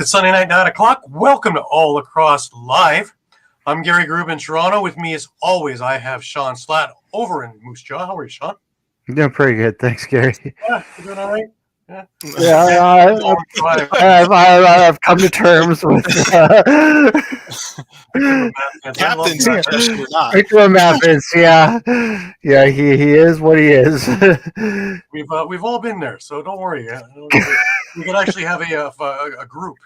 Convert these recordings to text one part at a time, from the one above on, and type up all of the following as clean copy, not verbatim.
It's Sunday night, 9 o'clock. Welcome to All Lacrosse Live. I'm Gary Groob in Toronto. With me, as always, I have Shawn Slaght over in Moose Jaw. How are you, Shawn? Yeah, pretty good. Thanks, Gary. Yeah, you doing all right? I've come to terms with Captain's especially not. Victor Mathis. Yeah, he is what he is. We've all been there, so don't worry. We could actually have a group,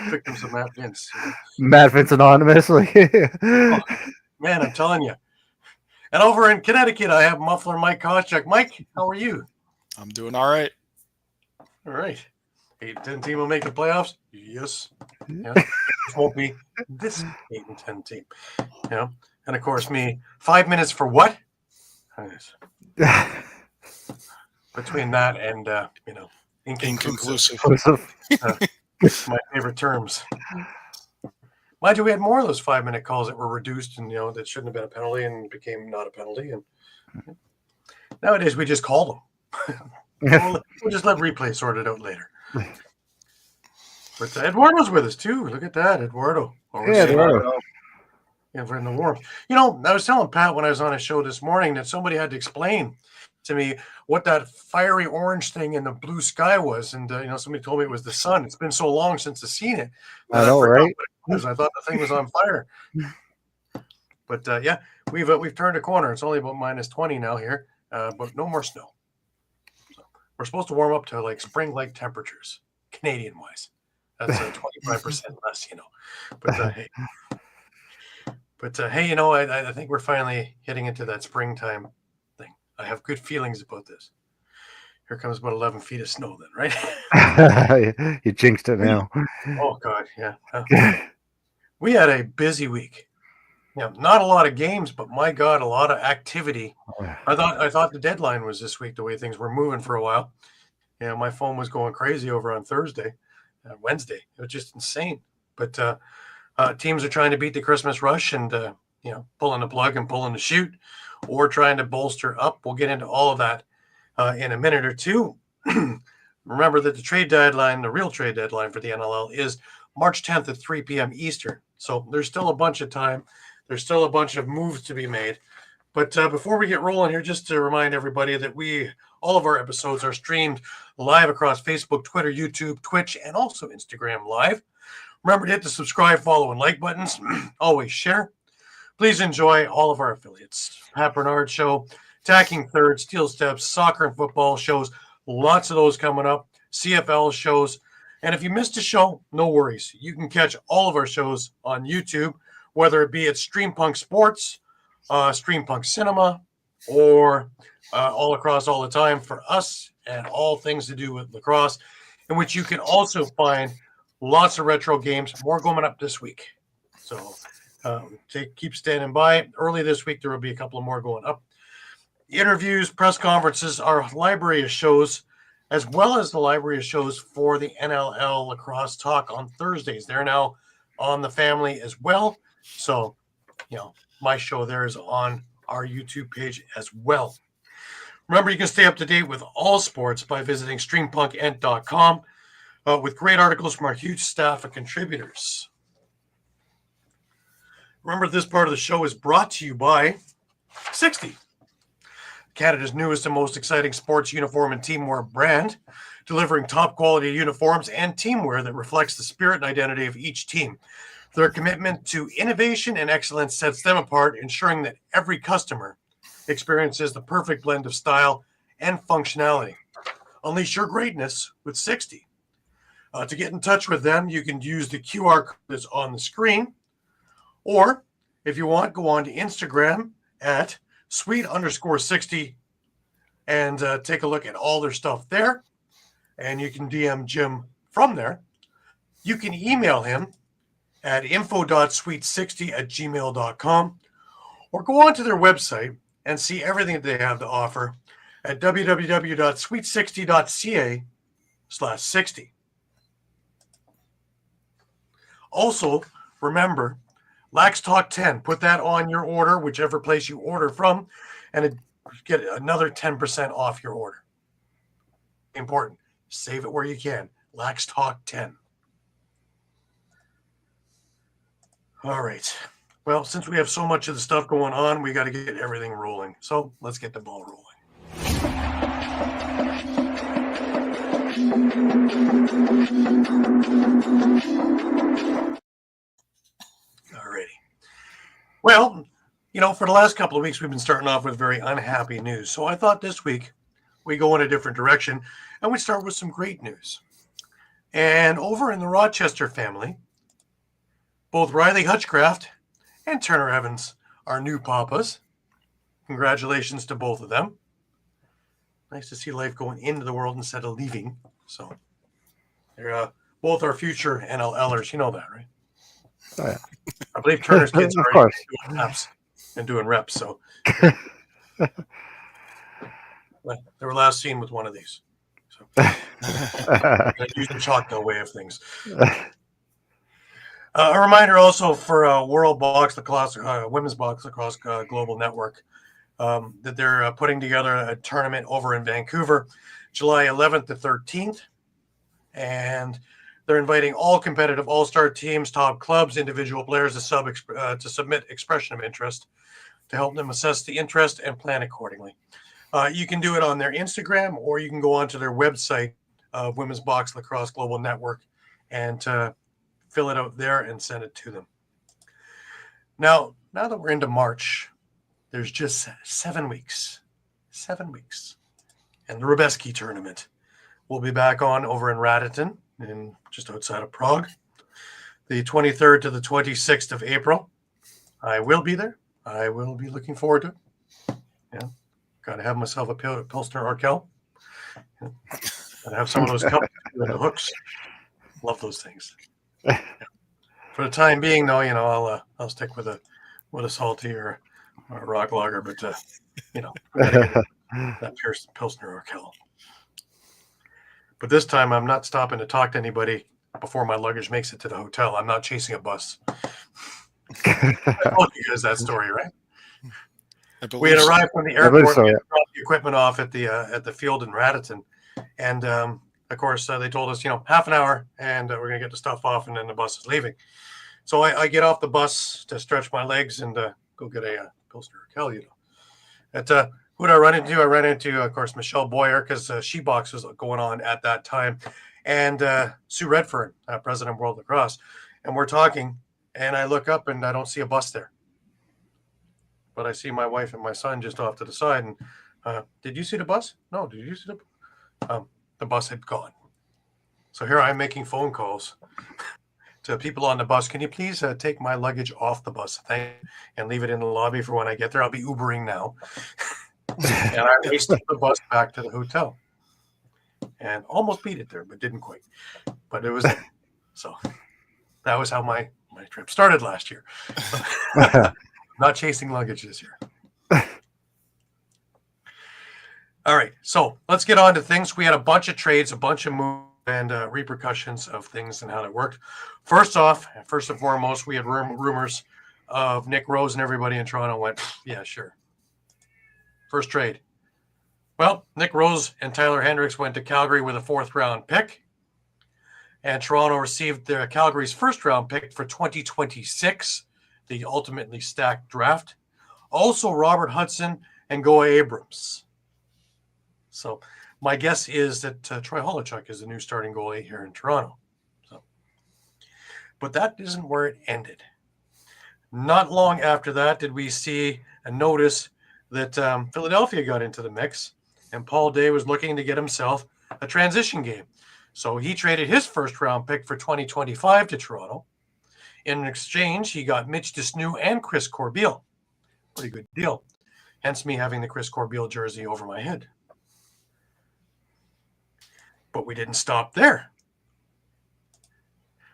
victims of Matt Vince. Matt Vince Anonymous. Oh, man, I'm telling you. And over in Connecticut, I have Muffler Mike Kostiuk. Mike, how are you? I'm doing all right. All right. 8-10 team will make the playoffs? Yes. Yeah. It won't be this 8-10 team. And of course, me, 5 minutes for what? Between that and, Inconclusive. My favorite terms. Mind you, we had more of those 5-minute calls that were reduced and, that shouldn't have been a penalty and became not a penalty. And nowadays, we just call them. We'll just let replay sort it out later. But Eduardo's with us, too. Look at that, Eduardo. Yeah, Eduardo. Yeah, we're in the warmth. I was telling Pat when I was on a show this morning that somebody had to explain to me what that fiery orange thing in the blue sky was. And, somebody told me it was the sun. It's been so long since I've seen it. I know, right? Because I thought the thing was on fire. But, we've turned a corner. It's only about -20 now here, but no more snow. So we're supposed to warm up to, like, spring-like temperatures, Canadian-wise. That's 25% less, But, hey. I think we're finally getting into that springtime thing. I have good feelings about this. Here comes about 11 feet of snow then, right? You jinxed it now. Oh, God, yeah. We had a busy week. Not a lot of games, but my God, a lot of activity. I thought the deadline was this week, the way things were moving for a while. My phone was going crazy over on Wednesday. It was just insane. But teams are trying to beat the Christmas rush and, pulling the plug and pulling the chute or trying to bolster up. We'll get into all of that in a minute or two. Remember that the real trade deadline for the NLL is March 10th at 3 p.m. Eastern. So there's still a bunch of time. There's still a bunch of moves to be made. But before we get rolling here, just to remind everybody that all of our episodes are streamed live across Facebook, Twitter, YouTube, Twitch, and also Instagram Live. Remember to hit the subscribe, follow, and like buttons. Always share. Please enjoy all of our affiliates. Pat Bernard Show, Tacking Third, Steel Steps, Soccer and Football shows. Lots of those coming up. CFL shows. And if you missed a show, no worries. You can catch all of our shows on YouTube, whether it be at Streampunk Sports, Streampunk Cinema, or All Across All the Time for us and all things to do with lacrosse, in which you can also find lots of retro games, more going up this week. So keep standing by. Early this week, there will be a couple of more going up. Interviews, press conferences, our library of shows, as well as the library of shows for the NLL Lacrosse Talk on Thursdays. They're now on the family as well. So, my show there is on our YouTube page as well. Remember, you can stay up to date with all sports by visiting streampunkentertainment.com. With great articles from our huge staff of contributors. Remember, this part of the show is brought to you by 60, Canada's newest and most exciting sports uniform and teamwear brand, delivering top quality uniforms and teamwear that reflects the spirit and identity of each team. Their commitment to innovation and excellence sets them apart, ensuring that every customer experiences the perfect blend of style and functionality. Unleash your greatness with 60. To get in touch with them, you can use the QR code that's on the screen. Or, if you want, go on to Instagram at sweet_60 and take a look at all their stuff there. And you can DM Jim from there. You can email him at info.sweet60@gmail.com or go on to their website and see everything that they have to offer at www.sweet60.ca/60. Also, remember, Lax Talk 10. Put that on your order, whichever place you order from, and get another 10% off your order. Important. Save it where you can. Lax Talk 10. All right. Well, since we have so much of the stuff going on, we got to get everything rolling. So let's get the ball rolling. Alrighty. Well, for the last couple of weeks, we've been starting off with very unhappy news. So I thought this week we go in a different direction and we start with some great news. And over in the Rochester family, both Riley Hutchcraft and Turner Evans are new papas. Congratulations to both of them. Nice to see life going into the world instead of leaving. So they're both our future NLLers. You know that, right? Oh, yeah. I believe Turner's kids Of are course. doing laps and doing reps. So they were last seen with one of these. So using shotgun way of things. A reminder also for World Box Lacrosse, Women's Box Lacrosse Global Network, that they're putting together a tournament over in Vancouver, July 11th to 13th. And they're inviting all competitive all-star teams, top clubs, individual players to submit expression of interest to help them assess the interest and plan accordingly. You can do it on their Instagram, or you can go onto their website of Women's Box Lacrosse Global Network and fill it out there and send it to them. Now that we're into March, there's just 7 weeks. 7 weeks. And the Rubeski tournament will be back on over in Raditon, just outside of Prague, the 23rd to the 26th of April. I will be there. I will be looking forward to it. Yeah. Got to have myself a Pilsner Urquell. Yeah. Got to have some of those cups with the hooks. Love those things. Yeah. For the time being, though, I'll stick with a salty or a rock lager, but we gotta get that Pilsner Urquell. But this time, I'm not stopping to talk to anybody before my luggage makes it to the hotel. I'm not chasing a bus. I told you guys that story, right? We had arrived from the airport. We had dropped the equipment off at the field in Raditon, and of course they told us, half an hour, and we're going to get the stuff off, and then the bus is leaving. So I get off the bus to stretch my legs and go get a Pilsner Urquell. Who did I run into? I ran into, of course, Michelle Boyer, because She-Box was going on at that time, and Sue Redfern, president of World Lacrosse. And we're talking, and I look up, and I don't see a bus there. But I see my wife and my son just off to the side. And did you see the bus? No, did you see the bus had gone. So here I'm making phone calls to people on the bus. Can you please take my luggage off the bus and leave it in the lobby for when I get there? I'll be Ubering now. And I raced the bus back to the hotel and almost beat it there, but didn't quite. But it was there. So that was how my trip started last year. So, not chasing luggage this year. All right, so let's get on to things. We had a bunch of trades, a bunch of moves, and repercussions of things and how that worked. First and foremost, we had rumors of Nick Rose, and everybody in Toronto went, yeah, sure. First trade. Well, Nick Rose and Tyler Hendricks went to Calgary with a 4th-round pick, and Toronto received Calgary's 1st-round pick for 2026, the ultimately stacked draft. Also, Robert Hudson and Goa Abrams. So my guess is that Troy Holochuk is the new starting goalie here in Toronto. But that isn't where it ended. Not long after that did we see a notice that Philadelphia got into the mix, and Paul Day was looking to get himself a transition game. So he traded his 1st-round pick for 2025 to Toronto. In exchange, he got Mitch Desnew and Chris Corbeil. Pretty good deal. Hence me having the Chris Corbeil jersey over my head. But we didn't stop there.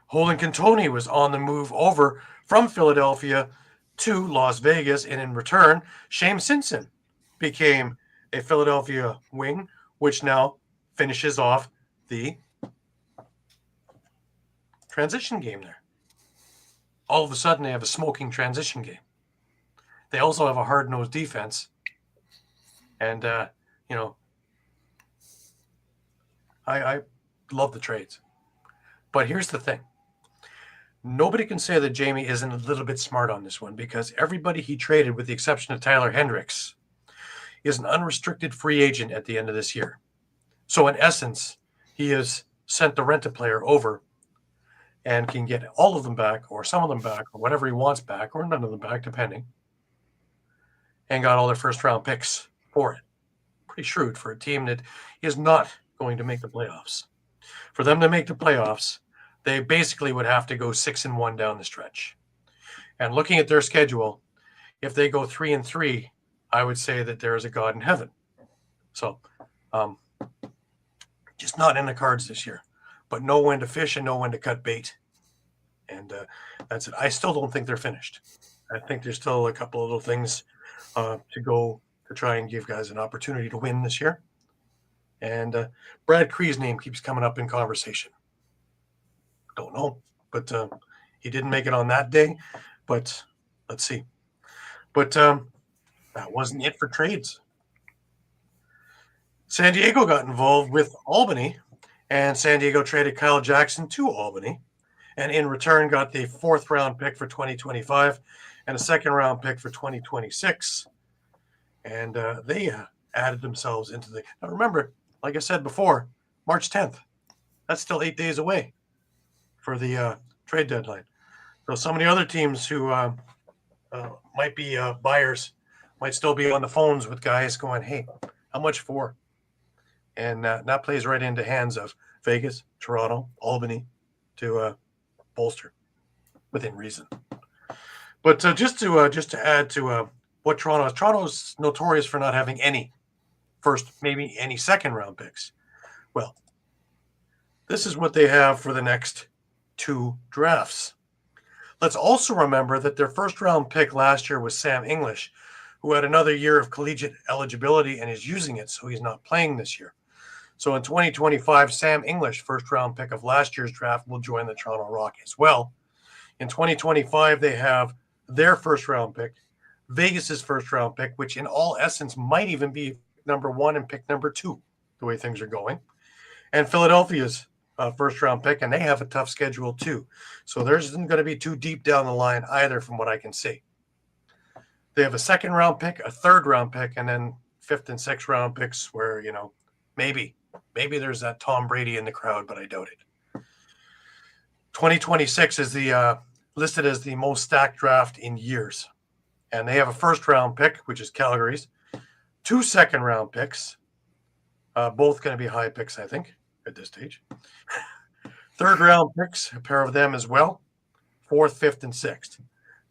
Holden Cantoni was on the move over from Philadelphia to Las Vegas, and in return, Shane Simpson became a Philadelphia wing, which now finishes off the transition game there. All of a sudden, they have a smoking transition game. They also have a hard-nosed defense. And, I love the trades. But here's the thing. nobody can say that Jamie isn't a little bit smart on this one, because everybody he traded, with the exception of Tyler Hendricks, is an unrestricted free agent at the end of this year. So in essence, he has sent the rent-a-player over and can get all of them back, or some of them back, or whatever he wants back, or none of them back, depending, and got all their first-round picks for it. Pretty shrewd for a team that is not going to make the playoffs. For them to make the playoffs, they basically would have to go 6-1 down the stretch. And looking at their schedule, if they go 3-3, I would say that there is a God in heaven. So, just not in the cards this year. But know when to fish and know when to cut bait. And that's it. I still don't think they're finished. I think there's still a couple of little things to go to try and give guys an opportunity to win this year. And Brad Cree's name keeps coming up in conversation. Don't know, but he didn't make it on that day. But let's see. But that wasn't it for trades. San Diego got involved with Albany, and San Diego traded Kyle Jackson to Albany, and in return got the 4th-round pick for 2025 and a 2nd-round pick for 2026. And they added themselves into the. Now remember, like I said before, March 10th. That's still 8 days away for the trade deadline. So some of the other teams who might be buyers might still be on the phones with guys going, hey, how much for? And that plays right into hands of Vegas, Toronto, Albany to bolster within reason. But just to add to what Toronto's notorious for not having any first, maybe any 2nd-round picks. Well, this is what they have for the next 2 drafts. Let's also remember that their 1st-round pick last year was Sam English, who had another year of collegiate eligibility and is using it, so he's not playing this year. So in 2025, Sam English, 1st-round pick of last year's draft, will join the Toronto Rock as well. In 2025, they have their 1st-round pick, Vegas's 1st-round pick, which in all essence might even be number 1 and pick number 2, the way things are going, and Philadelphia's 1st-round pick, and they have a tough schedule too. So theirs isn't going to be too deep down the line either, from what I can see. They have a 2nd-round pick, a 3rd-round pick, and then 5th and 6th-round picks where, maybe there's that Tom Brady in the crowd, but I doubt it. 2026 is the listed as the most stacked draft in years. And they have a 1st-round pick, which is Calgary's, 2 2nd-round picks, both going to be high picks, I think, at this stage. 3rd-round picks, a pair of them as well, 4th, 5th, and 6th.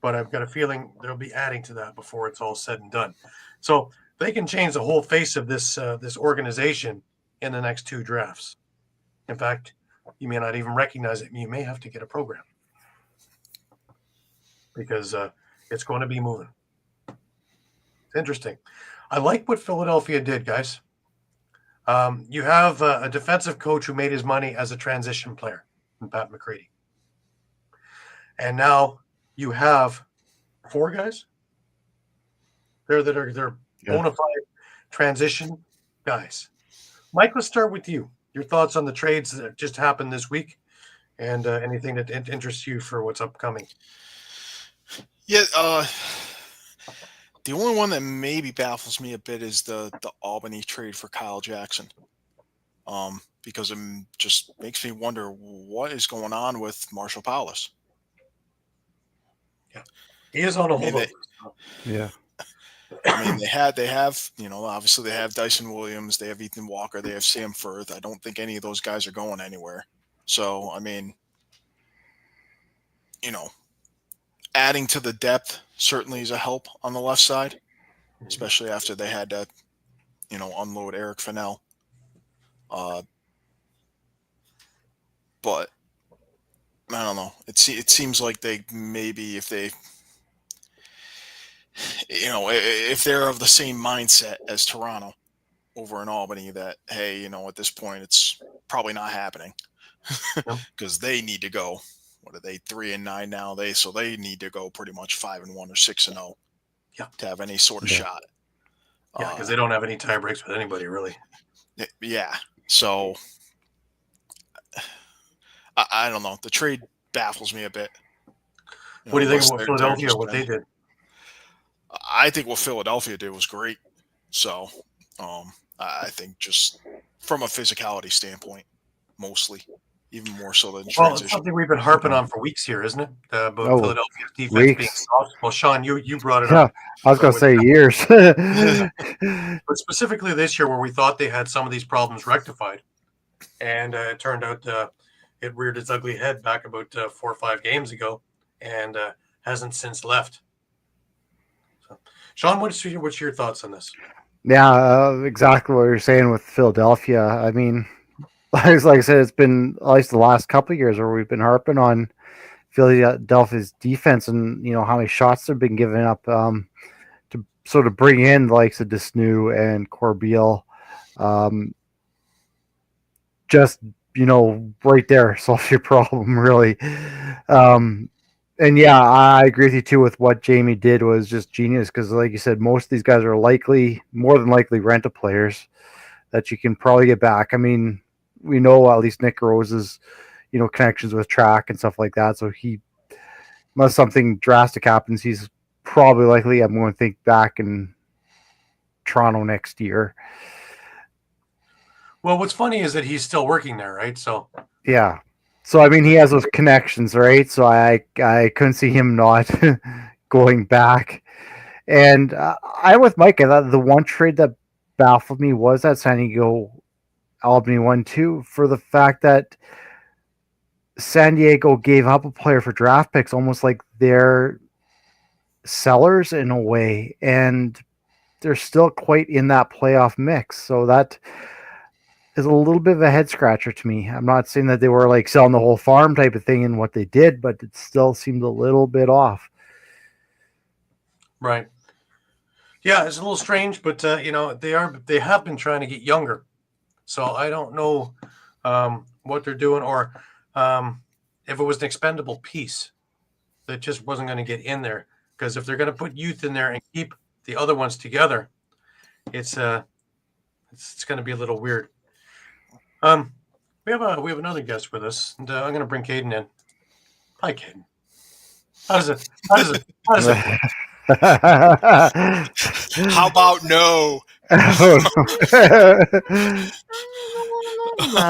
But I've got a feeling they'll be adding to that before it's all said and done. So they can change the whole face of this organization in the next 2 drafts. In fact, you may not even recognize it. You may have to get a program because it's going to be moving. It's interesting. I like what Philadelphia did, guys. You have a defensive coach who made his money as a transition player, Pat McCready. And now you have 4 guys there that are bona fide transition guys. Mike, let's start with you. Your thoughts on the trades that just happened this week and anything that interests you for what's upcoming. Yeah, the only one that maybe baffles me a bit is the Albany trade for Kyle Jackson, because it just makes me wonder what is going on with Marshall Powless. Yeah, he is on a whole. Yeah. I mean, they have, obviously they have Dyson Williams, they have Ethan Walker, they have Sam Firth. I don't think any of those guys are going anywhere. So, I mean, adding to the depth certainly is a help on the left side, especially after they had to, unload Eric Fennell. But I don't know. It seems like they maybe if they, if they're of the same mindset as Toronto over in Albany, that, hey, at this point it's probably not happening because they need to go. What are they, 3-9 now? So they need to go pretty much 5-1 or 6-0 to have any sort of shot. Yeah, because they don't have any tie breaks with anybody, really. Yeah. So I don't know. The trade baffles me a bit. What do you think unless about they're Philadelphia, just what they trying- did? I think what Philadelphia did was great. So I think just from a physicality standpoint, mostly, even more so than Well, it's transition. something we've been harping on for weeks here, isn't it? About Oh, Philadelphia's defense being weeks. soft. Well, Sean, you brought it Yeah, up. I was going to say years. But specifically this year, where we thought they had some of these problems rectified, and it turned out it reared its ugly head back about 4 or 5 games ago, and hasn't since left. So, Sean, what's your thoughts on this? Yeah, exactly what you're saying with Philadelphia. I mean, like I said, it's been at least the last couple of years where we've been harping on Philadelphia's defense and how many shots they've been giving up to sort of bring in the likes of Desnu and Corbeil. Just right there solves your problem, really. And yeah, I agree with you too. With what Jamie did was just genius because, like you said, most of these guys are more than likely rental players that you can probably get back. I mean, we know at least Nick Rose's, connections with track and stuff like that. So unless something drastic happens, he's probably likely, I'm going to think, back in Toronto next year. Well, what's funny is that he's still working there, right? So yeah. So I mean, he has those connections, right? So I couldn't see him not going back. And I'm with Mike. I thought the one trade that baffled me was that San Diego Albany one too, for the fact that San Diego gave up a player for draft picks, almost like they're sellers in a way, and they're still quite in that playoff mix. So that is a little bit of a head scratcher to me. I'm not saying that they were like selling the whole farm type of thing in what they did, but it still seemed a little bit off. right. Yeah, it's a little strange, but they have been trying to get younger. So I don't know what they're doing, or if it was an expendable piece that just wasn't going to get in there. Because if they're going to put youth in there and keep the other ones together, it's going to be a little weird. We have another guest with us, and I'm going to bring Caden in. Hi, Caden. How does it? How about no? Not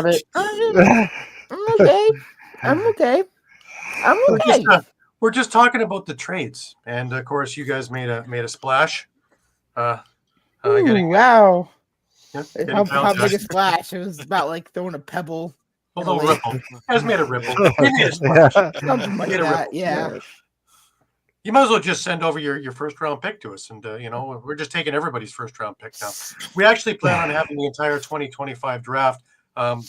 it. I'm okay. We're just talking about the trades, and of course, you guys made a splash. Wow. Getting How big a Jackson. splash? It was about like throwing a pebble. A in a little lake. ripple. You guys made a ripple. We made a splash. Something like Made a that. ripple. Yeah. You might as well just send over your first round pick to us, and we're just taking everybody's first round pick now. We actually plan on having the entire 2025 draft.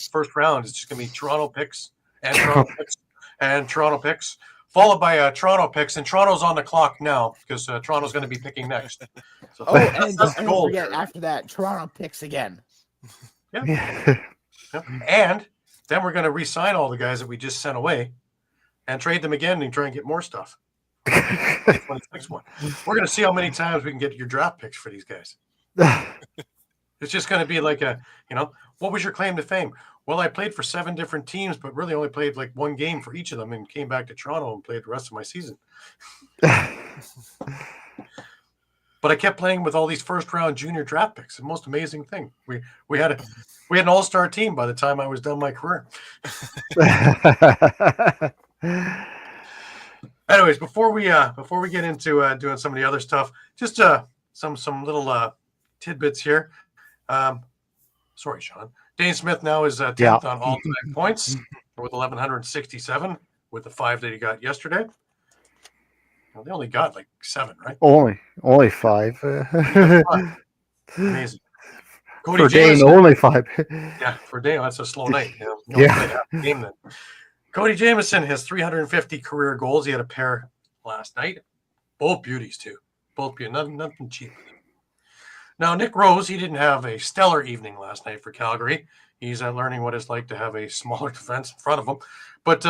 First round is just going to be Toronto picks and Toronto picks and Toronto picks, followed by Toronto picks, and Toronto's on the clock now because Toronto's going to be picking next. So And that's the don't goal. forget after that, Toronto picks again. Yeah. And then we're going to re-sign all the guys that we just sent away and trade them again and try and get more stuff. 26 one. We're going to see how many times we can get your draft picks for these guys. It's just going to be like what was your claim to fame? Well, I played for 7 different teams, but really only played like 1 game for each of them and came back to Toronto and played the rest of my season. But I kept playing with all these first round junior draft picks. The most amazing thing. We had an all-star team by the time I was done my career. Anyways, before we get into doing some of the other stuff, just some little tidbits here. Sorry, Sean. Dane Smith now is 10th on all-time points with 1,167 with the 5 that he got yesterday. Well, they only got like 7, right? Only 5. Amazing. For Dane, only 5. Yeah, for Dane, that's a slow night. Yeah. Game then. Cody Jamieson has 350 career goals. He had a pair last night. Both beauties, too. Both beauties. Nothing cheap. Now, Nick Rose, he didn't have a stellar evening last night for Calgary. He's learning what it's like to have a smaller defense in front of him. But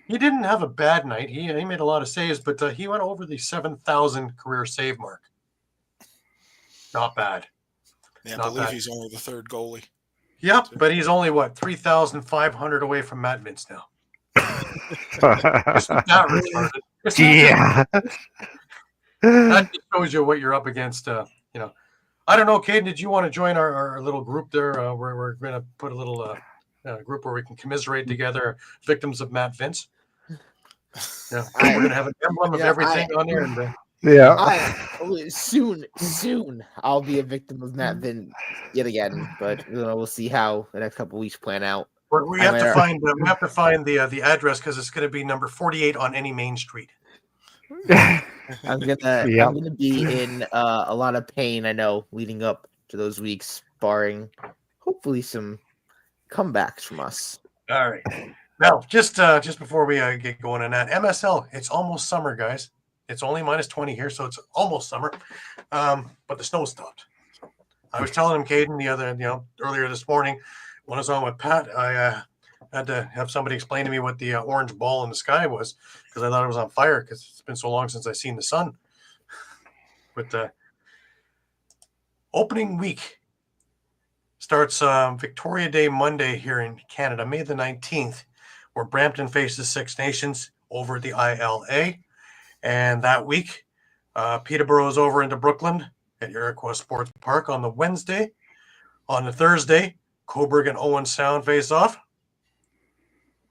he didn't have a bad night. He made a lot of saves, but he went over the 7,000 career save mark. Not bad. Yeah, I believe he's only the 3rd goalie. Yep, but he's only, 3,500 away from Matt Mintz now. Isn't that retarded? Yeah. That just shows you what you're up against. I don't know, Caden, did you want to join our little group there where we're going to put a little group where we can commiserate together victims of Matt Vince? Yeah, we're going to have an emblem of everything on there. And, soon I'll be a victim of Matt Vin yet again, but we'll see how the next couple weeks plan out. we have to find the address because it's going to be number 48 on any main street. I'm gonna be in a lot of pain, I know, leading up to those weeks, barring hopefully some comebacks from us. All right. Now, just before we get going on that, MSL, it's almost summer, guys. It's only minus 20 here, so it's almost summer. But the snow stopped. So I was telling him, Caden, earlier this morning when I was on with Pat, I had to have somebody explain to me what the orange ball in the sky was because I thought it was on fire because it's been so long since I've seen the sun. But opening week starts Victoria Day Monday here in Canada, May the 19th, where Brampton faces Six Nations over at the ILA. And that week, Peterborough is over into Brooklyn at Iroquois Sports Park on the Wednesday. On the Thursday, Coburg and Owen Sound face off.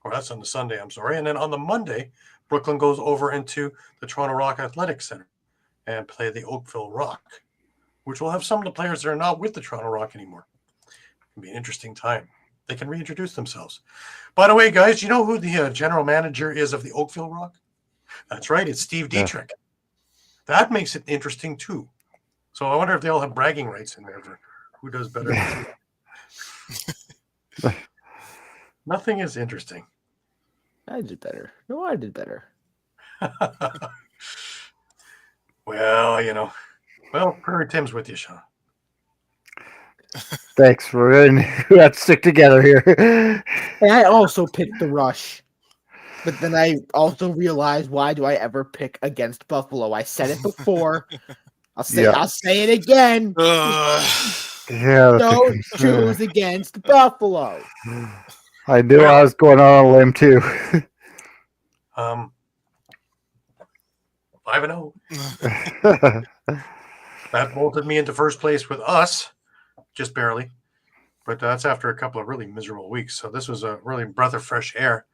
Or that's on the Sunday, I'm sorry. And then on the Monday, Brooklyn goes over into the Toronto Rock Athletic Center and play the Oakville Rock, which will have some of the players that are not with the Toronto Rock anymore. It'll be an interesting time. They can reintroduce themselves. By the way, guys, you know who the general manager is of the Oakville Rock? That's right. It's Steve Dietrich. That makes it interesting, too. So I wonder if they all have bragging rights in there for who does better. Nothing is interesting. I did better. No, I did better. Well, Prairie Tim's with you, Shawn. Thanks. We have to stick together here. And I also picked the Rush. But then I also realized, why do I ever pick against Buffalo? I said it before. I'll say it again. Don't choose against Buffalo. I knew I was going on a limb too. 5-0. That bolted me into first place with us, just barely. But that's after a couple of really miserable weeks. So this was a really breath of fresh air.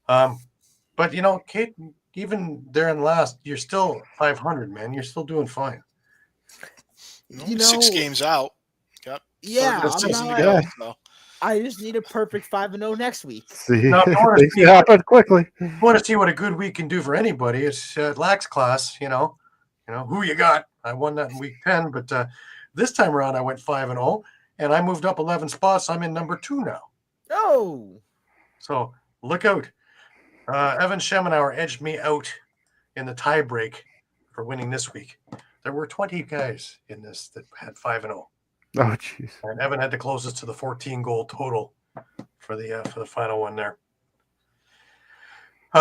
But Kate, even there in last, you're still 500, man. You're still doing fine. 6 games out. Yep. Yeah, so. I just need a perfect 5-0 next week. See, things can happen quickly. You want to see what a good week can do for anybody? It's lax class. Who you got? I won that in week 10, but this time around I went 5-0, and I moved up 11 spots. I'm in number 2 now. Oh, so look out. Evan Schemenauer edged me out in the tie break for winning this week. There were 20 guys in this that had 5-0. Oh, jeez. And Evan had the closest to the 14-goal total for the final one there.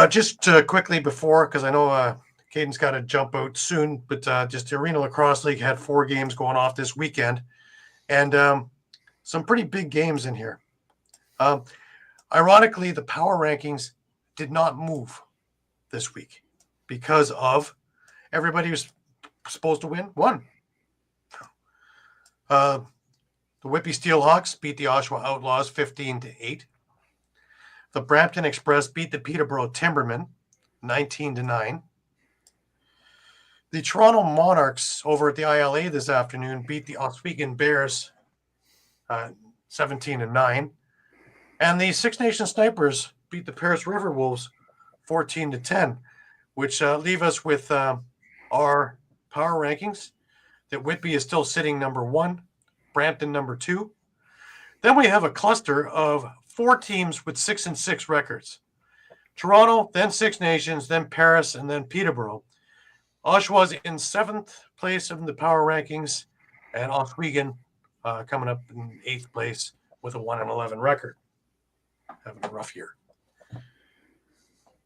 Just quickly before, because I know Caden's got to jump out soon, but just the Arena Lacrosse League had 4 games going off this weekend, and some pretty big games in here. Ironically, the power rankings did not move this week because of everybody who's supposed to win won. The Whitby Steelhawks beat the Oshawa Outlaws 15-8. The Brampton Express beat the Peterborough Timbermen 19-9. The Toronto Monarchs over at the ILA this afternoon beat the Oswego Bears 17-9. And the Six Nations Snipers beat the Paris River Wolves 14-10, which leave us with our power rankings. That Whitby is still sitting number 1, Brampton number 2. Then we have a cluster of 4 teams with 6-6 records. Toronto, then Six Nations, then Paris, and then Peterborough. Oshawa's in 7th place in the power rankings, and Oswego coming up in 8th place with a 1-11 record. Having a rough year.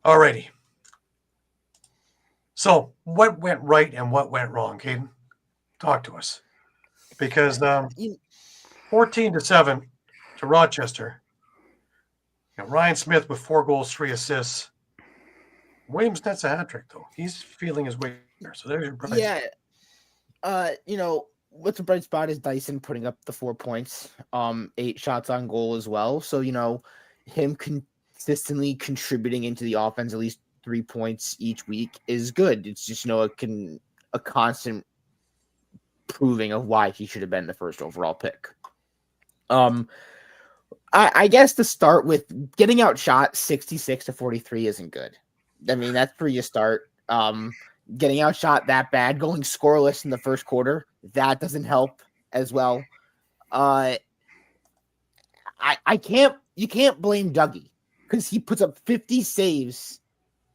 Alrighty. So, what went right and what went wrong, Caden? Talk to us. Because 14-7 to Rochester. Ryan Smith with 4 goals, 3 assists. Williams nets a hat trick though. He's feeling his way there. So there's your prize. Yeah. What's a bright spot is Dyson putting up the 4 points, 8 shots on goal as well. So, him consistently contributing into the offense at least 3 points each week is good. It's just, a constant proving of why he should have been the first overall pick. I guess to start with, getting outshot 66-43 isn't good. I mean, that's where you start. Getting outshot that bad, going scoreless in the first quarter, that doesn't help as well. You can't blame Dougie because he puts up 50 saves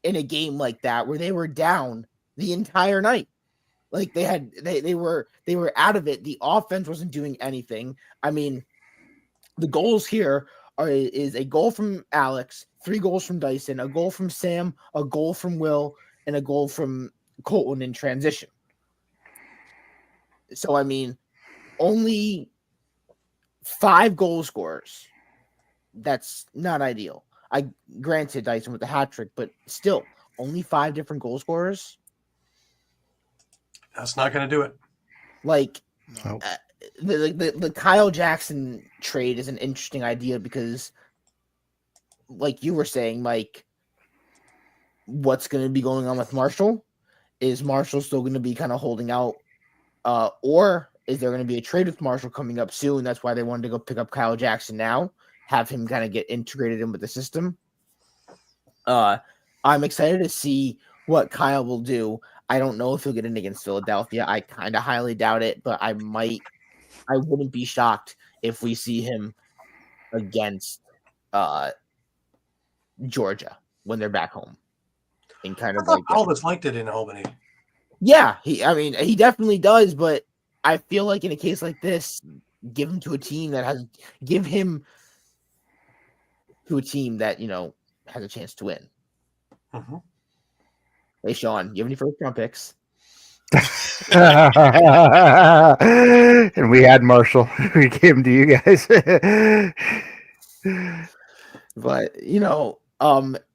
in a game like that where they were down the entire night. Like they were out of it. The offense wasn't doing anything. I mean, the goals here is a goal from Alex, 3 goals from Dyson, a goal from Sam, a goal from Will, and a goal from Colton in transition. So, I mean, only 5 goal scorers. That's not ideal. I granted Dyson with the hat trick, but still, only 5 different goal scorers. That's not going to do it. Like, No. the Kyle Jackson trade is an interesting idea because, like you were saying, Mike, what's going to be going on with Marshall? Is Marshall still going to be kind of holding out? Or is there going to be a trade with Marshall coming up soon? That's why they wanted to go pick up Kyle Jackson now, have him kind of get integrated in with the system. I'm excited to see what Kyle will do. I don't know if he'll get in against Philadelphia. I kind of highly doubt it, but I wouldn't be shocked if we see him against Georgia when they're back home. And kind of like Aldous liked it in Albany. Yeah, he definitely does, but I feel like in a case like this, give him to a team that has a chance to win. Mm-hmm. Hey, Shawn, you have any first round picks? And we had Marshall. We gave him to you guys. But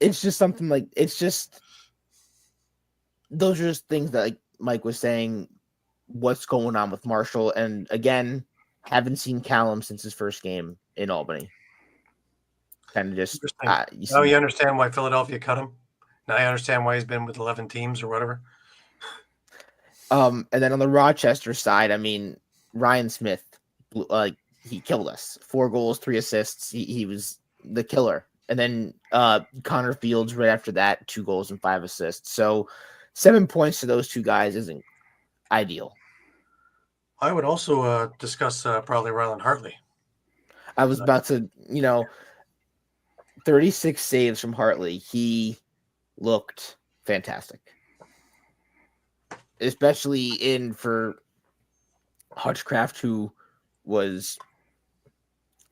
it's just something like those are just things that, like Mike was saying, what's going on with Marshall. And again, haven't seen Callum since his first game in Albany. Kind of just now you understand why Philadelphia cut him. Now you understand why he's been with 11 teams or whatever. And then on the Rochester side, I mean, Ryan Smith, he killed us. 4 goals, 3 assists. He was the killer. And then Connor Fields right after that, 2 goals and 5 assists. So 7 points to those 2 guys isn't ideal. I would also discuss probably Ryland Hartley. I was about to, 36 saves from Hartley. He looked fantastic. Especially in for Hutchcraft, who was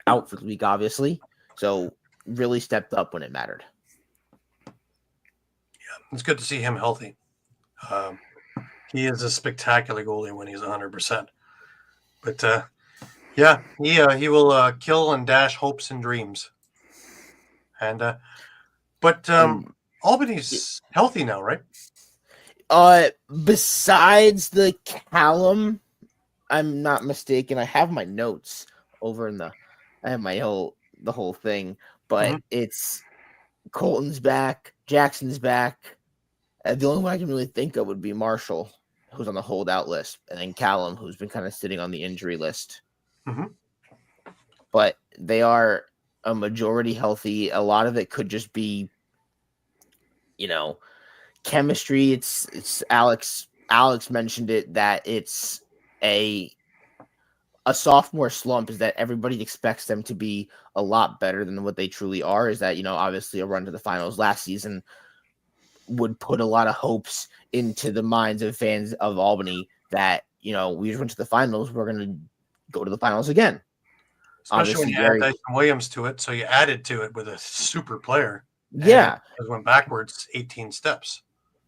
out for the week, obviously. So really stepped up when it mattered. Yeah, it's good to see him healthy. He is a spectacular goalie when he's 100%. But he will kill and dash hopes and dreams. And Albany's healthy now, right? Besides the Callum, I'm not mistaken. I have my notes over I have the whole thing, but it's Colton's back, Jackson's back. The only one I can really think of would be Marshall, who's on the holdout list, and then Callum, who's been kind of sitting on the injury list. Mm-hmm. But they are a majority healthy. A lot of it could just be, chemistry. It's Alex mentioned it, that it's a sophomore slump, is that everybody expects them to be a lot better than what they truly are. Is that, obviously a run to the finals last season would put a lot of hopes into the minds of fans of Albany that, we just went to the finals, we're going to go to the finals again. Especially when you add Dyson Williams to it. So you added to it with a super player. Yeah. It went backwards 18 steps.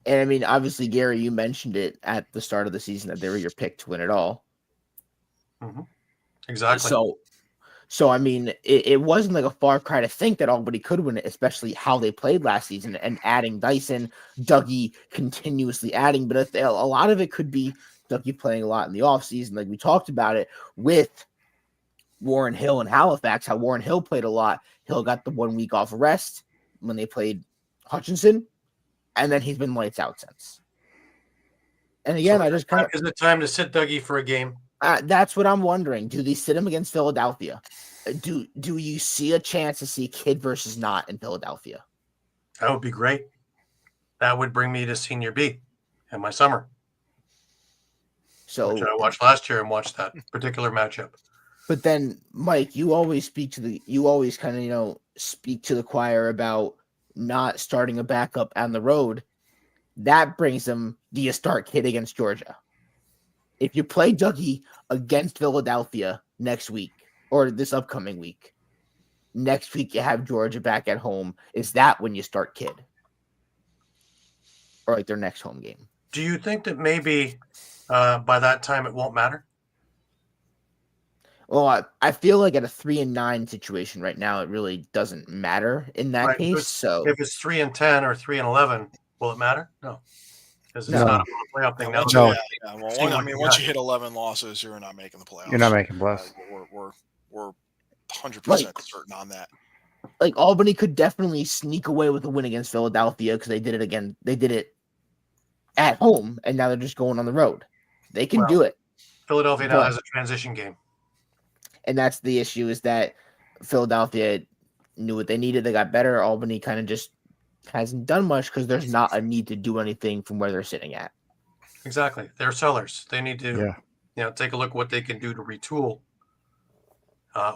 And I mean, obviously, Gary, you mentioned it at the start of the season that they were your pick to win it all. Mm-hmm. Exactly. So, I mean, it wasn't like a far cry to think that Albany could win it, especially how they played last season and adding Dyson, Dougie continuously adding. But a lot of it could be Dougie playing a lot in the offseason. Like we talked about it with Warren Hill and Halifax, how Warren Hill played a lot. Hill got the 1 week off rest when they played Hutchinson, and then he's been lights out since. And again, I just kind of... Is it time to sit Dougie for a game? That's what I'm wondering. Do they sit him against Philadelphia? Do you see a chance to see Kid versus Not in Philadelphia? That would be great. That would bring me to Senior B in my summer. So which I watched last year and watched that particular matchup. But then, Mike, you always kind of speak to the choir about not starting a backup on the road. That brings them. Do you start Kid against Georgia? If you play Dougie against Philadelphia next week or this upcoming week, next week you have Georgia back at home. Is that when you start Kid? Or like their next home game? Do you think that maybe by that time it won't matter? Well, I feel like at a 3-9 situation right now, it really doesn't matter in that case. So if it's 3-10 or 3-11, will it matter? No. Because it's not a playoff thing. Well, once you hit 11 losses, you're not making the playoffs. You're not making playoffs. We're 100% certain on that. Like Albany could definitely sneak away with a win against Philadelphia because they did it again. They did it at home, and now they're just going on the road. They can do it. Philadelphia now has a transition game. And that's the issue, is that Philadelphia knew what they needed. They got better. Albany kind of just hasn't done much because there's not a need to do anything from where they're sitting at. Exactly. They're sellers. They need to take a look at what they can do to retool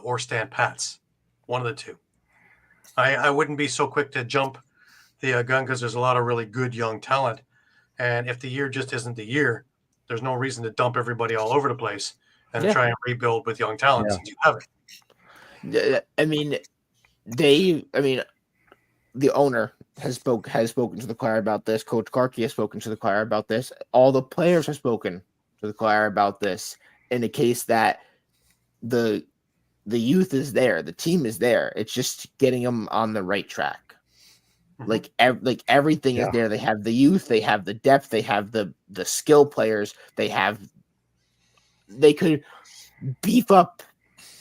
or stand pats. One of the two. I wouldn't be so quick to jump the gun because there's a lot of really good young talent. And if the year just isn't the year, there's no reason to dump everybody all over the place and try and rebuild with young talent since you have it. I mean, the owner has spoken to the choir about this. Coach Karki has spoken to the choir about this. All the players have spoken to the choir about this in the case that the youth is there. The team is there. It's just getting them on the right track. Like everything is there. They have the youth. They have the depth. They have the skill players. They could beef up,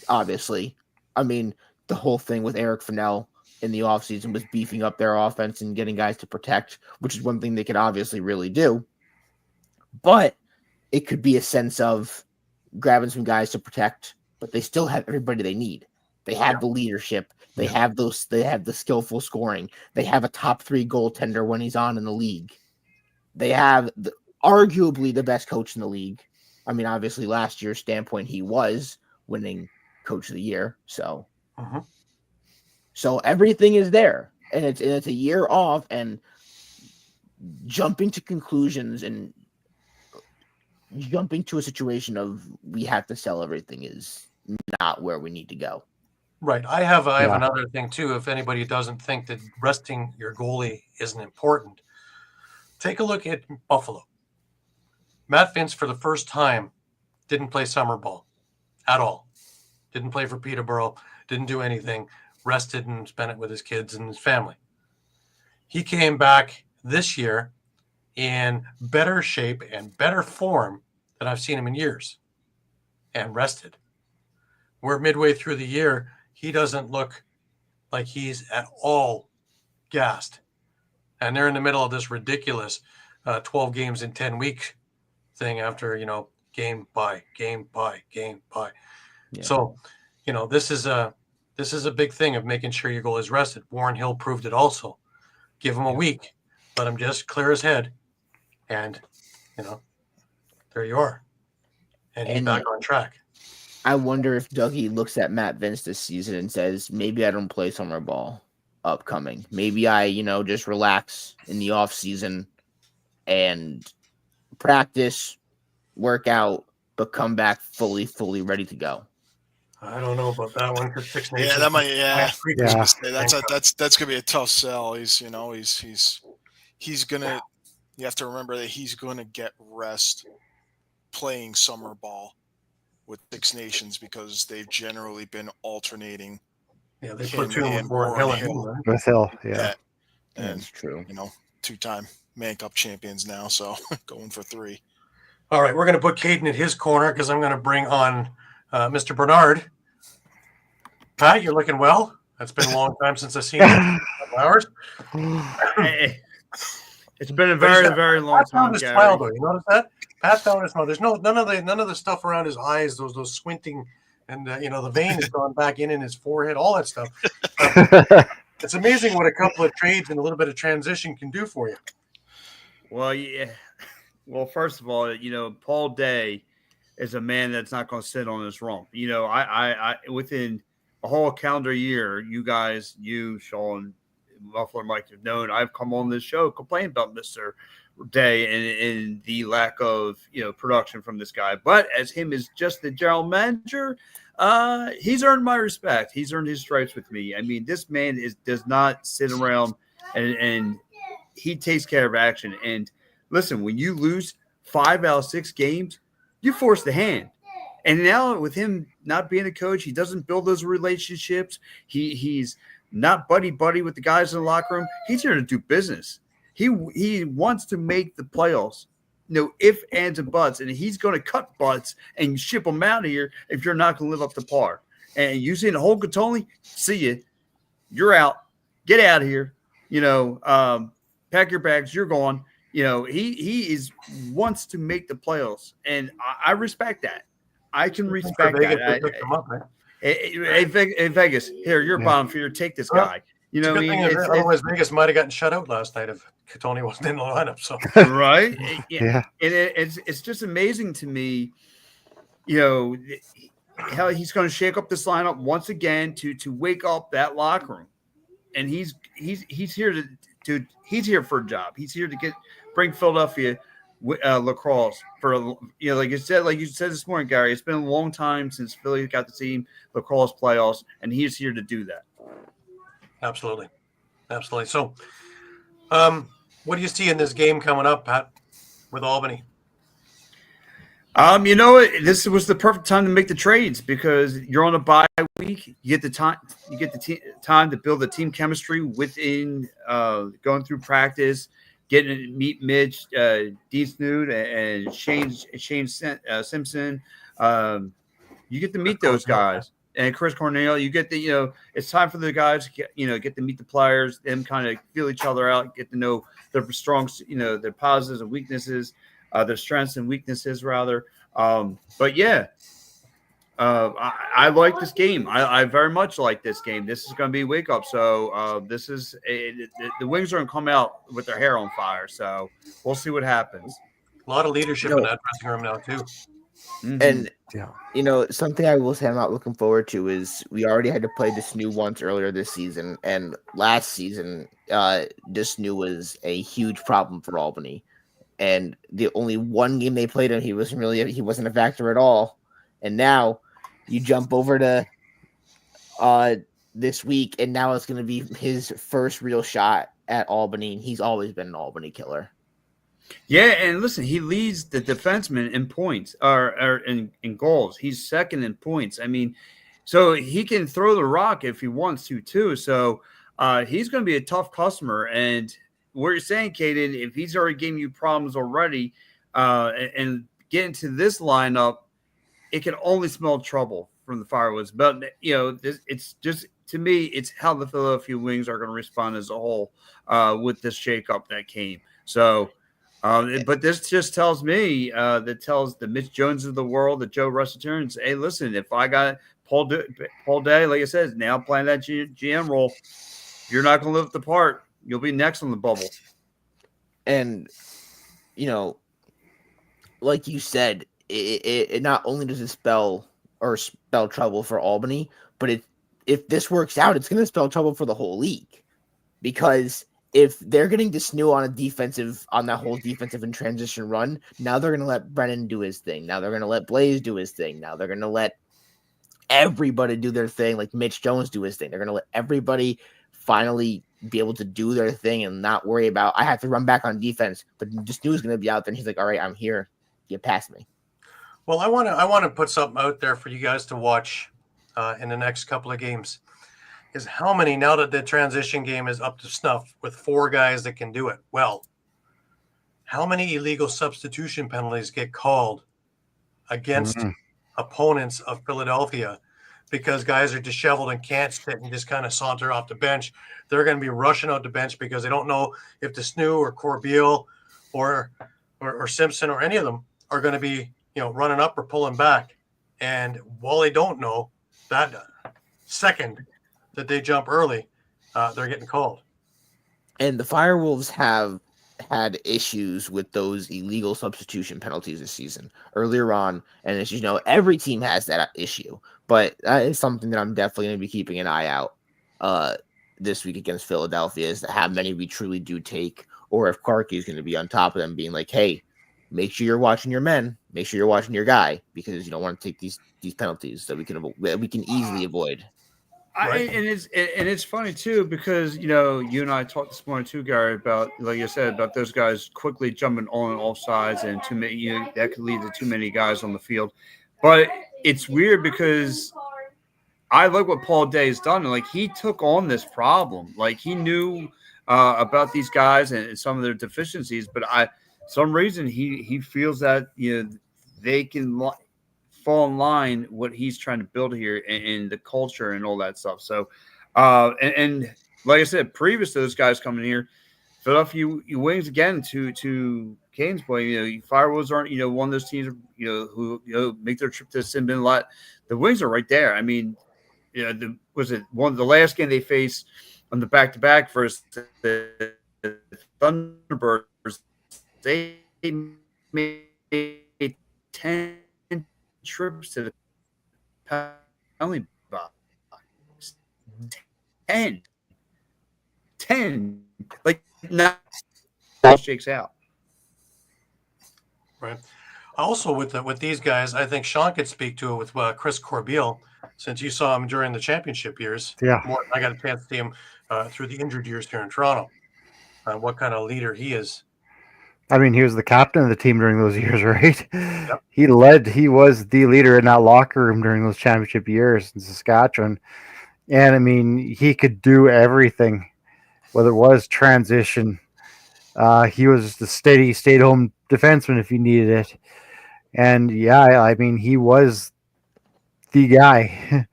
obviously. I mean, the whole thing with Eric Fennell in the offseason was beefing up their offense and getting guys to protect, which is one thing they could obviously really do. But it could be a sense of grabbing some guys to protect, but they still have everybody they need. They have the leadership. They have the skillful scoring. They have a top 3 goaltender when he's on in the league. They have arguably the best coach in the league. I mean, obviously last year's standpoint, he was winning coach of the year. So, so everything is there, and it's a year off, and jumping to conclusions and jumping to a situation of we have to sell everything is not where we need to go. Right. I have another thing too. If anybody doesn't think that resting your goalie isn't important, take a look at Buffalo. Matt Vince, for the first time, didn't play summer ball at all. Didn't play for Peterborough. Didn't do anything. Rested and spent it with his kids and his family. He came back this year in better shape and better form than I've seen him in years, and rested. We're midway through the year. He doesn't look like he's at all gassed. And they're in the middle of this ridiculous 12 games in 10 weeks thing after, game by game by game by. Yeah. So, this is a big thing of making sure your goal is rested. Warren Hill proved it also. Give him a week. Let him just clear his head. And, there you are. And he's back on track. I wonder if Dougie looks at Matt Vince this season and says, maybe I don't play summer ball upcoming. Maybe I, just relax in the off season and practice, work out, but come back fully ready to go. I don't know about that one for 6 Nations. Yeah, that might. That's gonna be a tough sell. He's gonna. You have to remember that he's gonna get rest playing summer ball with the Six Nations because they've generally been alternating. Yeah, they him platoon with and Warren Warren Hill. Hill. Right? With Hill, yeah. Yeah. And, That's true. 2-time Man Cup champions now, so going for 3. All right, we're going to put Caden in his corner because I'm going to bring on Mr. Bernard. Pat, you're looking well. It's been a long time since I've seen you. Hours. Hey, it's been a very long Pat time, found his Gary. smile, though. You notice that? Pat found his smile. There's none of the stuff around his eyes. Those squinting, and the vein has gone back in his forehead. All that stuff. It's amazing what a couple of trades and a little bit of transition can do for you. Well, yeah. Well, first of all, Paul Day is a man that's not going to sit on his rump. I within a whole calendar year, you guys, Shawn, Muffler, Mike, have known I've come on this show complaining about Mr. Day and the lack of production from this guy. But as him as just the general manager, he's earned my respect. He's earned his stripes with me. I mean, this man does not sit around and he takes care of action. And listen, when you lose 5 out of 6 games, you force the hand. And now with him not being a coach, he doesn't build those relationships. He's not buddy with the guys in the locker room. He's here to do business. He wants to make the playoffs. If, ands, and buts, and he's going to cut butts and ship them out of here if you're not going to live up to par. And you see the whole Catoli, see you. You're out. Get out of here. Pack your bags. You're gone. He wants to make the playoffs, and I respect that. I can respect that. Hey, Vegas, here, you're bottom feeder. Take this guy. Otherwise, Vegas might have gotten shut out last night if Tony wasn't in the lineup. So right, yeah. And it's just amazing to me, how he's going to shake up this lineup once again to wake up that locker room, and he's here to he's here for a job. He's here to bring Philadelphia lacrosse for like you said this morning, Gary. It's been a long time since Philly got the team lacrosse playoffs, and he's here to do that. Absolutely. So, what do you see in this game coming up, Pat, with Albany? This was the perfect time to make the trades because you're on a bye week. You get the time. You get the time to build the team chemistry within going through practice, getting to meet Mitch, Dean Snood, and Shane Simpson. You get to meet those guys. And Chris Cornell, you get it's time for the guys to get to meet the players, them kind of feel each other out, get to know their strengths, their positives and weaknesses, their strengths and weaknesses rather. But yeah, I like this game. I very much like this game. This is going to be a wake up. So this is the Wings are going to come out with their hair on fire. So we'll see what happens. A lot of leadership in that dressing room now too. Mm-hmm. And something I will say I'm not looking forward to is we already had to play this new once earlier this season, and last season this new was a huge problem for Albany. And the only one game they played him, he wasn't a factor at all. And now you jump over to this week, and now it's going to be his first real shot at Albany. He's always been an Albany killer. Yeah, and listen, he leads the defenseman in points or in goals. He's second in points. I mean, so he can throw the rock if he wants to too. So he's going to be a tough customer. And what you're saying, Caden, if he's already giving you problems already and getting to this lineup, it can only smell trouble from the Firewoods. But, it's just, to me, it's how the Philadelphia Wings are going to respond as a whole with this shakeup that came. So, but this just tells me, tells the Mitch Jones of the world, the Joe Russitarians, hey, listen, if I got Paul Day, like I said, now playing that GM role, you're not going to live up the part. You'll be next on the bubble. And, like you said, it not only does it spell trouble for Albany, but if this works out, it's going to spell trouble for the whole league. Because if they're getting to snoo on that whole defensive and transition run, now they're going to let Brennan do his thing. Now they're going to let Blaze do his thing. Now they're going to let everybody do their thing, like Mitch Jones do his thing. They're going to let everybody finally be able to do their thing and not worry about, I have to run back on defense, but just Snoo's going to be out there and he's like, all right, I'm here. Get past me. Well, I want to put something out there for you guys to watch in the next couple of games. Is how many, now that the transition game is up to snuff with 4 guys that can do it well, how many illegal substitution penalties get called against opponents of Philadelphia because guys are disheveled and can't sit and just kind of saunter off the bench? They're going to be rushing out the bench because they don't know if the Snoo or Corbeil or Simpson or any of them are going to be, running up or pulling back. And while they don't know, that second that they jump early, they're getting called. And the Firewolves have had issues with those illegal substitution penalties this season earlier on. And as you know, every team has that issue. But that is something that I'm definitely going to be keeping an eye out this week against Philadelphia, is how many we truly do take, or if Clarkey is going to be on top of them being like, hey, make sure you're watching your men, make sure you're watching your guy, because you don't want to take these penalties that we can easily avoid. And it's funny too, because you and I talked this morning too, Gary, about, like you said, about those guys quickly jumping on and off sides, and too many, that could lead to too many guys on the field. But it's weird because I like what Paul Day has done. Like, he took on this problem. Like, he knew about these guys and some of their deficiencies, but some reason he feels that they can fall in line what he's trying to build here and the culture and all that stuff. So, and like I said, previous to those guys coming here, Philadelphia Wings, again, to Caden's point, Firewolves aren't one of those teams who make their trip to Sin Bin a lot. The Wings are right there. I mean, was it one of the last game they faced on the back-to-back versus the Thunderbirds? They made 10 trips to the penalty box. 10. Like, now all shakes out. Right. Also, with these guys, I think Shawn could speak to it with Chris Corbeil, since you saw him during the championship years. Yeah. I got a chance to see him through the injured years here in Toronto. What kind of leader he is. I mean, he was the captain of the team during those years, right? Yep. He was the leader in that locker room during those championship years in Saskatchewan. And I mean, he could do everything, whether it was transition. He was just a steady, stay-at-home defenseman if you needed it. And yeah, I mean, he was the guy.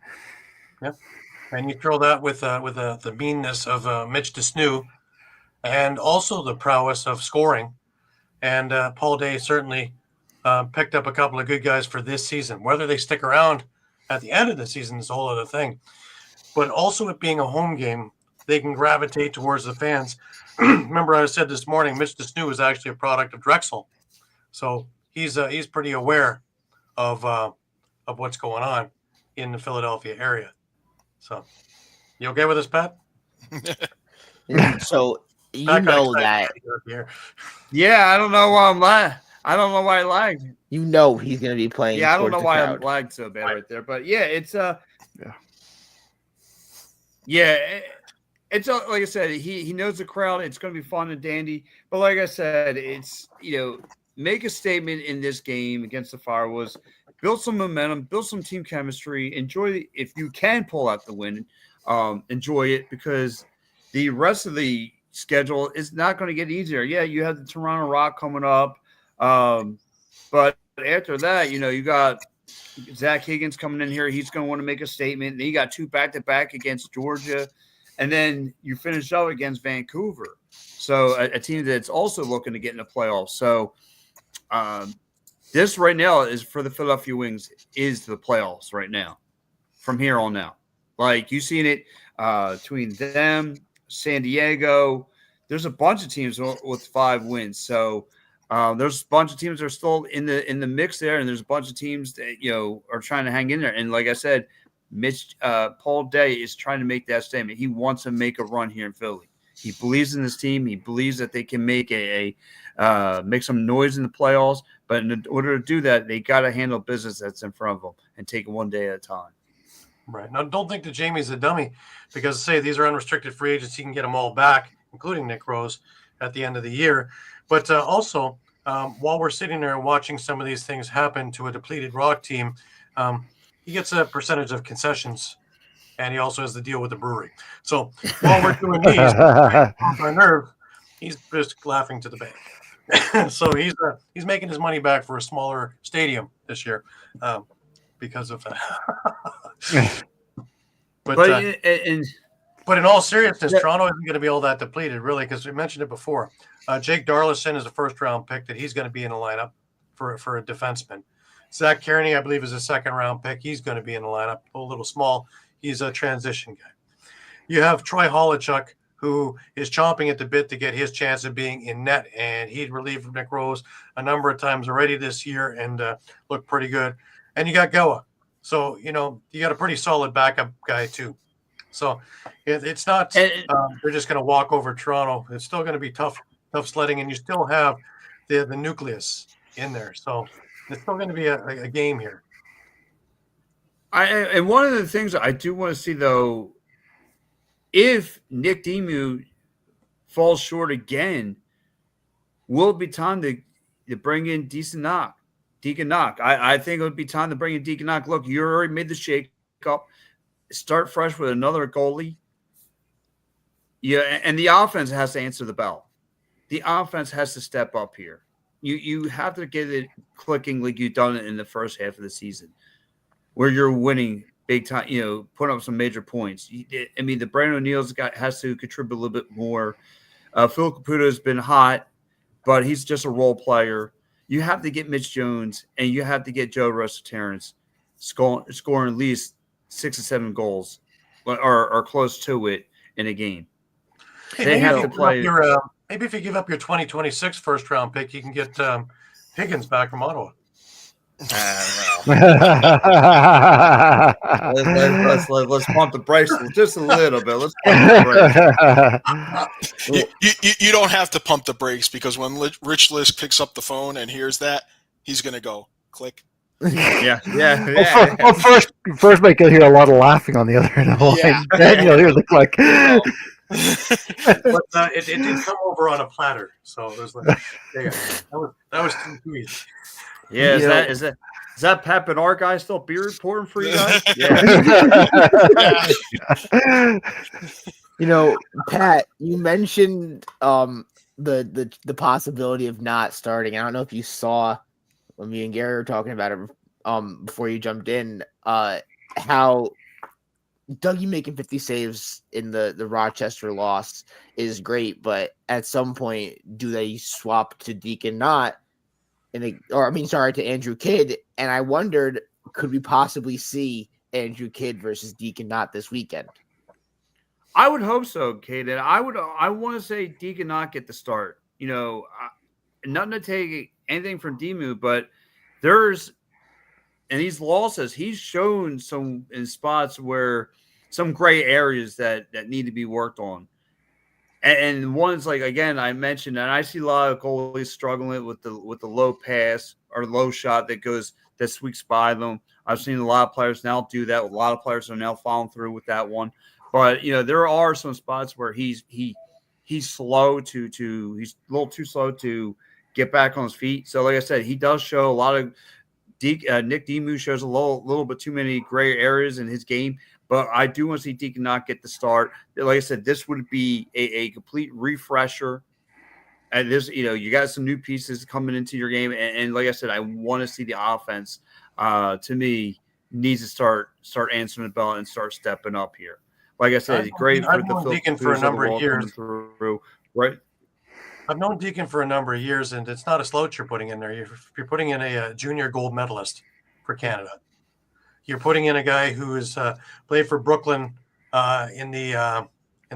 Yeah. And you throw that with the meanness of Mitch DeSnoo, and also the prowess of scoring. And Paul Day certainly picked up a couple of good guys for this season. Whether they stick around at the end of the season is a whole other thing. But also, it being a home game, they can gravitate towards the fans. Remember, I said this morning, Mitch DeSnoo is actually a product of Drexel, so he's pretty aware of what's going on in the Philadelphia area. So, you okay with this, Pat? So that. Yeah, I don't know why I'm lying. I don't know why I lagged. He's going to be playing. Yeah, I don't know why I'm lagged so bad right there, but yeah, it's it's like I said, he knows the crowd. It's going to be fun and dandy. But like I said, it's make a statement in this game against the Firewolves, build some momentum, build some team chemistry. Enjoy if you can pull out the win. Enjoy it, because the rest of the schedule is not going to get easier. Yeah, you have the Toronto Rock coming up, but after that, you got Zach Higgins coming in here. He's going to want to make a statement. Then you got 2 back-to-back against Georgia, and then you finish up against Vancouver. So a team that's also looking to get in the playoffs. So this right now is for the Philadelphia Wings is the playoffs right now from here on out. Like, you've seen it between them, San Diego. There's a bunch of teams with 5 wins. So there's a bunch of teams that are still in the mix there, and there's a bunch of teams that are trying to hang in there. And like I said, Paul Day is trying to make that statement. He wants to make a run here in Philly. He believes in this team. He believes that they can make make some noise in the playoffs. But in order to do that, they got to handle business that's in front of them and take it one day at a time. Right. Now, don't think that Jamie's a dummy, because say these are unrestricted free agents. He can get them all back, including Nick Rose, at the end of the year. But also, while we're sitting there and watching some of these things happen to a depleted Rock team, he gets a percentage of concessions, and he also has the deal with the brewery. So while we're doing these, off our nerve, he's just laughing to the bank. So he's making his money back for a smaller stadium this year because of that. But in all seriousness, Toronto isn't going to be all that depleted, really, because we mentioned it before. Jake Darlison is a first-round pick that he's going to be in the lineup for a defenseman. Zach Kearney, I believe, is a second-round pick. He's going to be in the lineup. A little small. He's a transition guy. You have Troy Holochuk, who is chomping at the bit to get his chance of being in net, and he'd relieved Nick Rose a number of times already this year and looked pretty good. And you got Goa. So, you got a pretty solid backup guy, too. So it's not they're just going to walk over Toronto. It's still going to be tough sledding, and you still have the nucleus in there. So it's still going to be a game here. And one of the things I do want to see, though, if Nick Demu falls short again, will it be time to bring in Deacon Knock? I think it would be time to bring in Deacon Knock. Look, you already made the shake up. Start fresh with another goalie. Yeah, and the offense has to answer the bell. The offense has to step up here. You have to get it clicking like you've done it in the first half of the season, where you're winning big time, putting up some major points. I mean, the Brandon O'Neill's has to contribute a little bit more. Phil Caputo has been hot, but he's just a role player. You have to get Mitch Jones, and you have to get Joe Russell-Terrence scoring at least 6 or 7 goals or close to it in a game. Hey, they have to play. Maybe if you give up your 2026 first-round pick, you can get Higgins back from Ottawa. Let's pump the brakes just a little bit. Let's pump the brakes. You don't have to pump the brakes, because when Rich Lisk picks up the phone and hears that, he's going to go click. Yeah. Well, first, Mike, you'll hear a lot of laughing on the other end of the line. Then you'll hear the click. But it did come over on a platter, so it was like, that was too easy. Yeah, is that Pat Bernard guy still beer reporting for you guys? Yeah. Pat, you mentioned the possibility of not starting. I don't know if you saw when me and Gary were talking about it before you jumped in, how Dougie making 50 saves in the Rochester loss is great, but at some point, do they swap to Deacon Knott? To Andrew Kidd? And I wondered, could we possibly see Andrew Kidd versus Deacon Knott this weekend? I would hope so, Caden. I want to say Deacon Knott get the start. Nothing to take anything from Demu, but in these losses, he's shown some in spots where some gray areas that need to be worked on. And one's like, again, I mentioned, and I see a lot of goalies struggling with the low pass or low shot that sweeps by them. I've seen a lot of players now do that. A lot of players are now following through with that one. But there are some spots where he's slow he's a little too slow to get back on his feet. So like I said, he does show a lot of Nick Demu shows a little bit too many gray areas in his game. But I do want to see Deacon Knott get the start. Like I said, this would be a complete refresher. And this, you got some new pieces coming into your game. And like I said, I want to see the offense, to me, needs to start answering the bell and start stepping up here. Like I said, great for the Deacon for a number of years. Right? I've known Deacon for a number of years, and it's not a slouch you're putting in there. You're putting in a junior gold medalist for Canada. You're putting in a guy who has played for Brooklyn in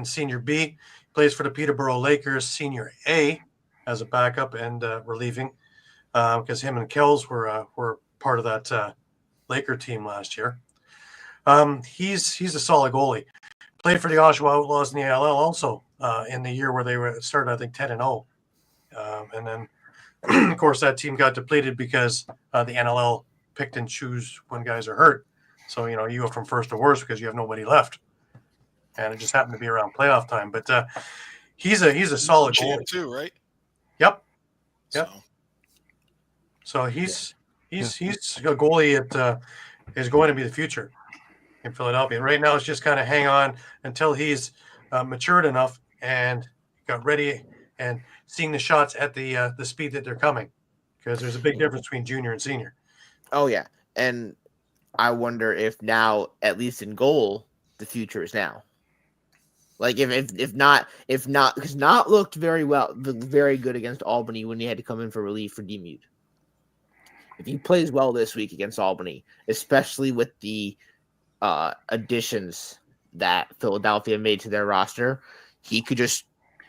Senior B, plays for the Peterborough Lakers Senior A as a backup and relieving, because him and Kells were part of that Laker team last year. He's a solid goalie. Played for the Oshawa Outlaws in the NLL also in the year where they started, I think, 10-0. And then, of course, that team got depleted because the NLL picked and choose when guys are hurt. So, you go from first to worst because you have nobody left. And it just happened to be around playoff time. But he's a solid goalie too, right? Yep. So. So he's a goalie that is going to be the future in Philadelphia. And right now, it's just kind of hang on until he's matured enough and got ready and seeing the shots at the speed that they're coming, because there's a big difference between junior and senior. Oh yeah, and I wonder if now, at least in goal, the future is now. Like if not, because not looked very good against Albany when he had to come in for relief for Demuth. If he plays well this week against Albany, especially with the additions that Philadelphia made to their roster, he could just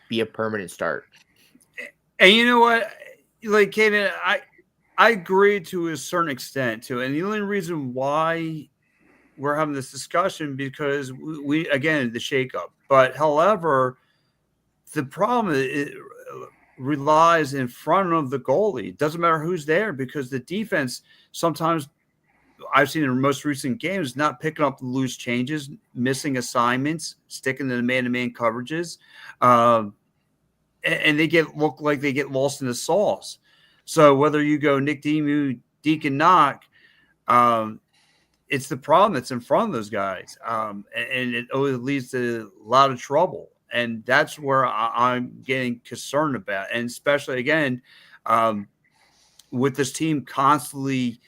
be a permanent start. And you know what, like Caden, I agree to a certain extent too. And the only reason why we're having this discussion because we again the shakeup. But however, the problem relies in front of the goalie. It doesn't matter who's there because the defense sometimes I've seen in the most recent games not picking up the loose changes, missing assignments, sticking to the man-to-man coverages, and they look like they get lost in the sauce. So whether you go Nick Demu, Deacon Knock, it's the problem that's in front of those guys, and it always leads to a lot of trouble. And that's where I'm getting concerned about. And especially, again, with this team constantly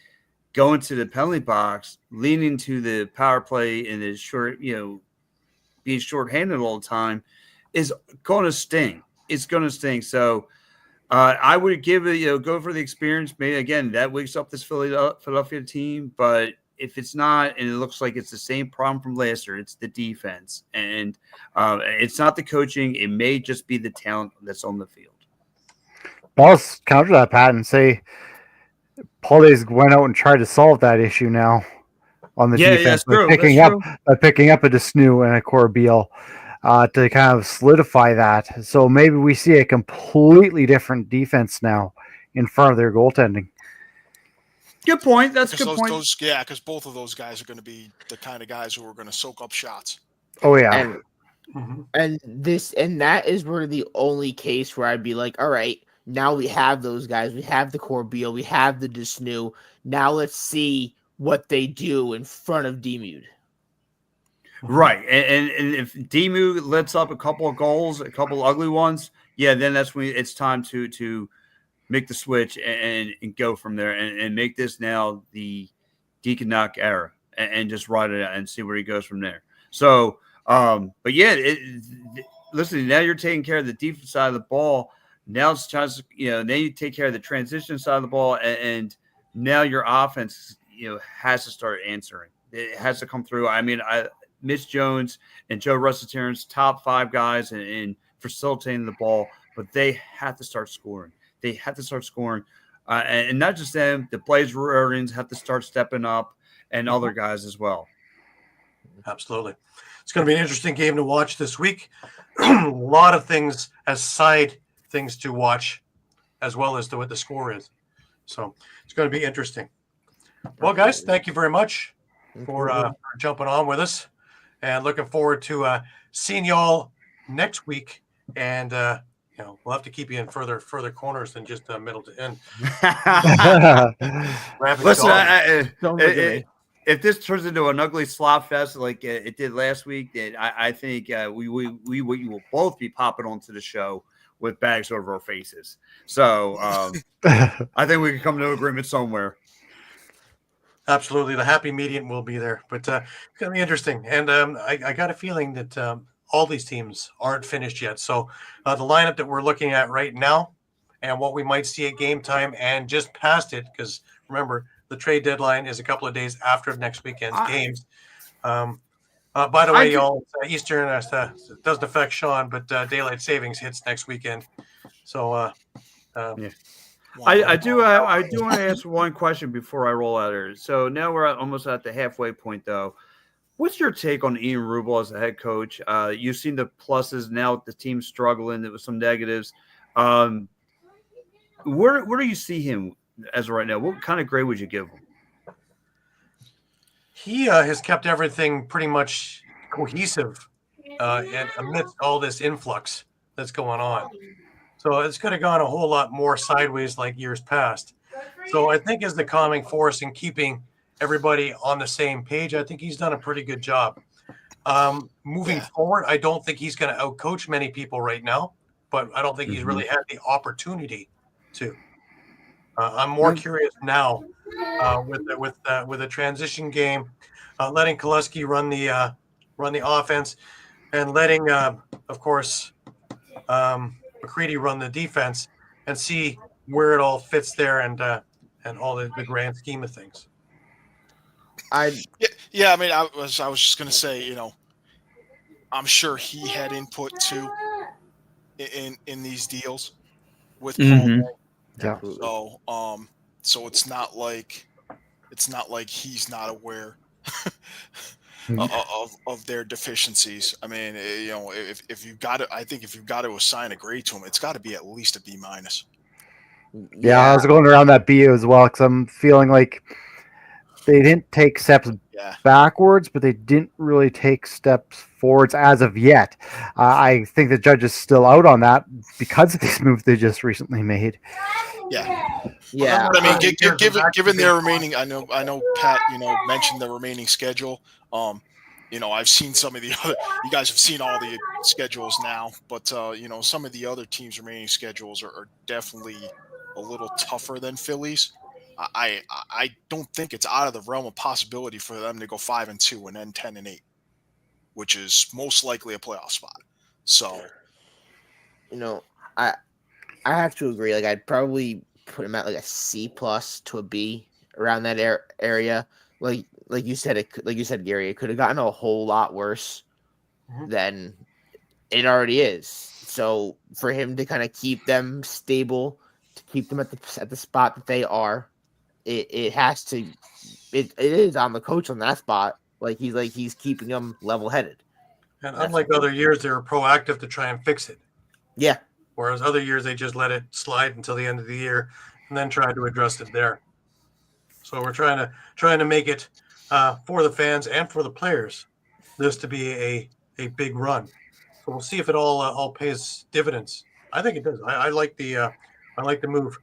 going to the penalty box, leaning to the power play and the short, being shorthanded all the time is going to sting. It's going to sting. So I would give it, go for the experience. Maybe, again, that wakes up this Philadelphia team. But if it's not, and it looks like it's the same problem from last year, it's the defense. And it's not the coaching. It may just be the talent that's on the field. I'll counter that, Pat, and say Paul Days went out and tried to solve that issue now on the defense by picking up a Desnu and a Corbeil to kind of solidify that. So maybe we see a completely different defense now in front of their goaltending. Good point. That's a good point. Because both of those guys are going to be the kind of guys who are going to soak up shots. Oh yeah, and that is where the only case where I'd be like, all right, now we have those guys. We have the Corbeil. We have the Desnu. Now let's see what they do in front of Demuth. Right, and if Demuth lets up a couple of goals, a couple of ugly ones, yeah, then that's when it's time to make the switch and go from there and make this now the Deacon Knock era and just ride it out and see where he goes from there. So, but yeah, listen, now you're taking care of the defense side of the ball. Now it's time to, now you take care of the transition side of the ball, and now your offense, has to start answering. It has to come through. I mean, Mitch Jones and Joe Russell-Terrence, top 5 guys in facilitating the ball, but they have to start scoring. They have to start scoring. And not just them, the Blaze Ruins have to start stepping up and other guys as well. Absolutely. It's going to be an interesting game to watch this week. A lot of things as side things to watch, as well as to what the score is. So it's going to be interesting. Well, guys, thank you very much for jumping on with us, and looking forward to seeing y'all next week. And we'll have to keep you in further corners than just middle to end. Listen, if this turns into an ugly slop fest like it did last week, then I think we will both be popping onto the show with bags over our faces. So I think we can come to an agreement somewhere. Absolutely. The happy median will be there, but it's going to be interesting. And I got a feeling that all these teams aren't finished yet. So the lineup that we're looking at right now and what we might see at game time and just past it, because remember, the trade deadline is a couple of days after next weekend's games. By the way, y'all, Eastern doesn't affect Shawn, but daylight savings hits next weekend. So yeah. I do want to ask one question before I roll out here. So now we're almost at the halfway point, though. What's your take on Ian Rubel as a head coach? You've seen the pluses. Now the team's struggling. There was some negatives. Where do you see him as of right now? What kind of grade would you give him? He has kept everything pretty much cohesive and amidst all this influx that's going on. So it's could have gone a whole lot more sideways like years past. So I think as the calming force in keeping everybody on the same page, I think he's done a pretty good job. Moving forward, I don't think he's going to outcoach many people right now, but I don't think he's really had the opportunity to. I'm more curious now with a transition game, letting Kostiuk run the offense, and letting, of course, McCready run the defense, and see where it all fits there and all the grand scheme of things. I mean, I was just gonna say, I'm sure he had input too in these deals with Paul. Yeah. So it's not like he's not aware of their deficiencies. I mean, if you've got to, I think if you've got to assign a grade to him, it's got to be at least a B-. Yeah, I was going around that B as well because I'm feeling like they didn't take steps backwards, but they didn't really take steps forwards as of yet. I think the judge is still out on that because of these moves they just recently made. Yeah. But I mean, given their remaining, I know Pat, mentioned the remaining schedule. I've seen some of the other. You guys have seen all the schedules now, but some of the other teams' remaining schedules are definitely a little tougher than Philly's. I don't think it's out of the realm of possibility for them to go 5-2 and then 10-8, which is most likely a playoff spot. So, I have to agree. Like, I'd probably put him at like a C+ to a B around that area. Like you said, Gary, it could have gotten a whole lot worse than it already is. So for him to kind of keep them stable, to keep them at the spot that they are, it is on the coach on that spot. He's keeping them level headed. And unlike other years, they were proactive to try and fix it. Yeah. Whereas other years they just let it slide until the end of the year and then try to address it there. So we're trying to make it for the fans and for the players, this to be a big run. So we'll see if it all pays dividends. I think it does. I like the move.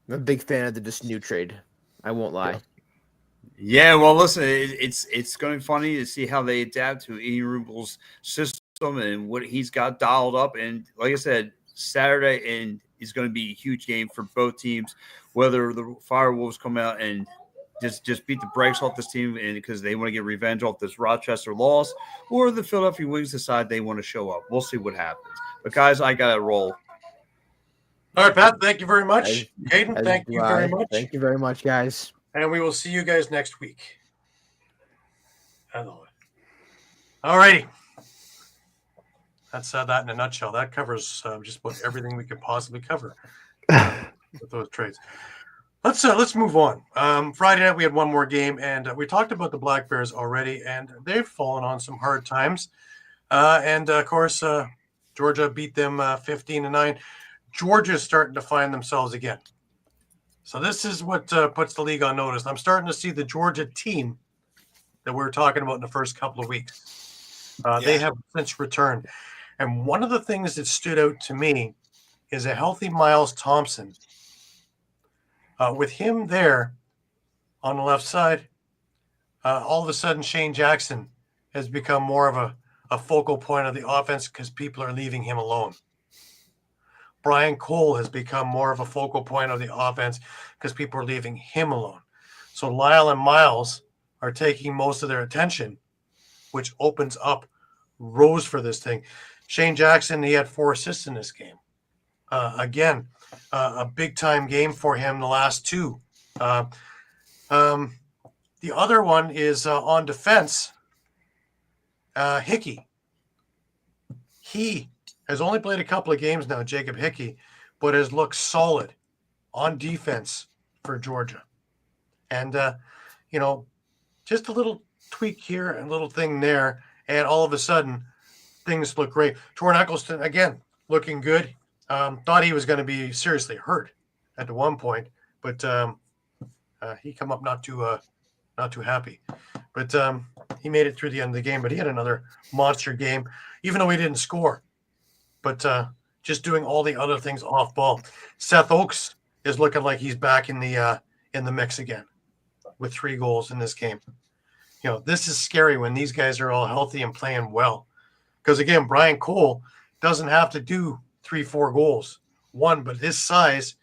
I'm a big fan of this new trade. I won't lie. Yeah, well, listen, it's going to be funny to see how they adapt to Ian Rubel's system and what he's got dialed up. And like I said, Saturday is going to be a huge game for both teams. Whether the Firewolves come out and just beat the brakes off this team and because they want to get revenge off this Rochester loss, or the Philadelphia Wings decide they want to show up. We'll see what happens. But guys, I got to roll. All right, Pat, thank you very much. Caden, thank you very much. Thank you very much, guys. And we will see you guys next week. All righty. That's that in a nutshell. That covers just about everything we could possibly cover with those trades. Let's move on. Friday night we had one more game, and we talked about the Black Bears already, and they've fallen on some hard times. And of course, Georgia beat them 15-9. Georgia's starting to find themselves again. So this is what puts the league on notice. I'm starting to see the Georgia team that we were talking about in the first couple of weeks. They have since returned. And one of the things that stood out to me is a healthy Miles Thompson. With him there on the left side, all of a sudden Shane Jackson has become more of a focal point of the offense because people are leaving him alone. Brian Cole has become more of a focal point of the offense because people are leaving him alone. So Lyle and Miles are taking most of their attention, which opens up rows for this thing. Shane Jackson, he had 4 assists in this game. Again, a big-time game for him, the last 2. The other one is on defense, Hickey. He has only played a couple of games now, Jacob Hickey, but has looked solid on defense for Georgia. And, just a little tweak here and a little thing there, and all of a sudden, things look great. Torrin Eccleston, again, looking good. Thought he was going to be seriously hurt at one point, but he come up not too happy. But he made it through the end of the game, but he had another monster game, even though he didn't score. But just doing all the other things off ball. Seth Oakes is looking like he's back in the mix again with 3 goals in this game. This is scary when these guys are all healthy and playing well. Because again, Brian Cole doesn't have to do 3-4 goals. But his size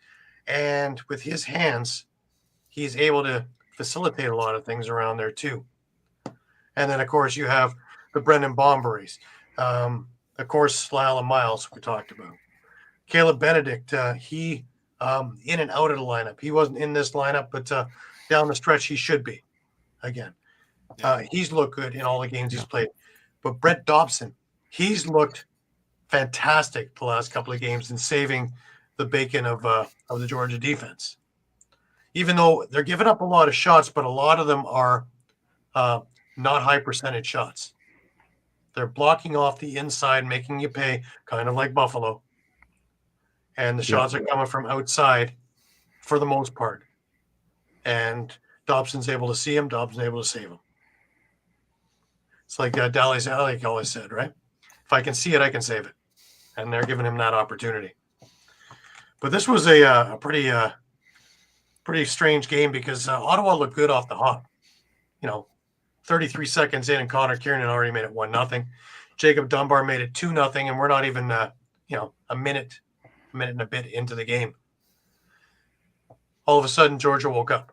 and with his hands, he's able to facilitate a lot of things around there too. And then, of course, you have the Brendan Bomberys. Of course, Lyle and Miles we talked about. Caleb Benedict, he in and out of the lineup. He wasn't in this lineup, but down the stretch he should be again. He's looked good in all the games he's played. But Brett Dobson, he's looked fantastic the last couple of games in saving the bacon of the Georgia defense. Even though they're giving up a lot of shots, but a lot of them are not high percentage shots. They're blocking off the inside, making you pay, kind of like Buffalo. And the shots are coming from outside for the most part. And Dobson's able to see him. Dobson's able to save him. It's like Dallas Alec always said, right? If I can see it, I can save it. And they're giving him that opportunity. But this was a pretty strange game because Ottawa looked good off the hop. 33 seconds in, and Connor Kiernan already made it 1-0. Jacob Dunbar made it 2-0, and we're not even a minute and a bit into the game. All of a sudden, Georgia woke up.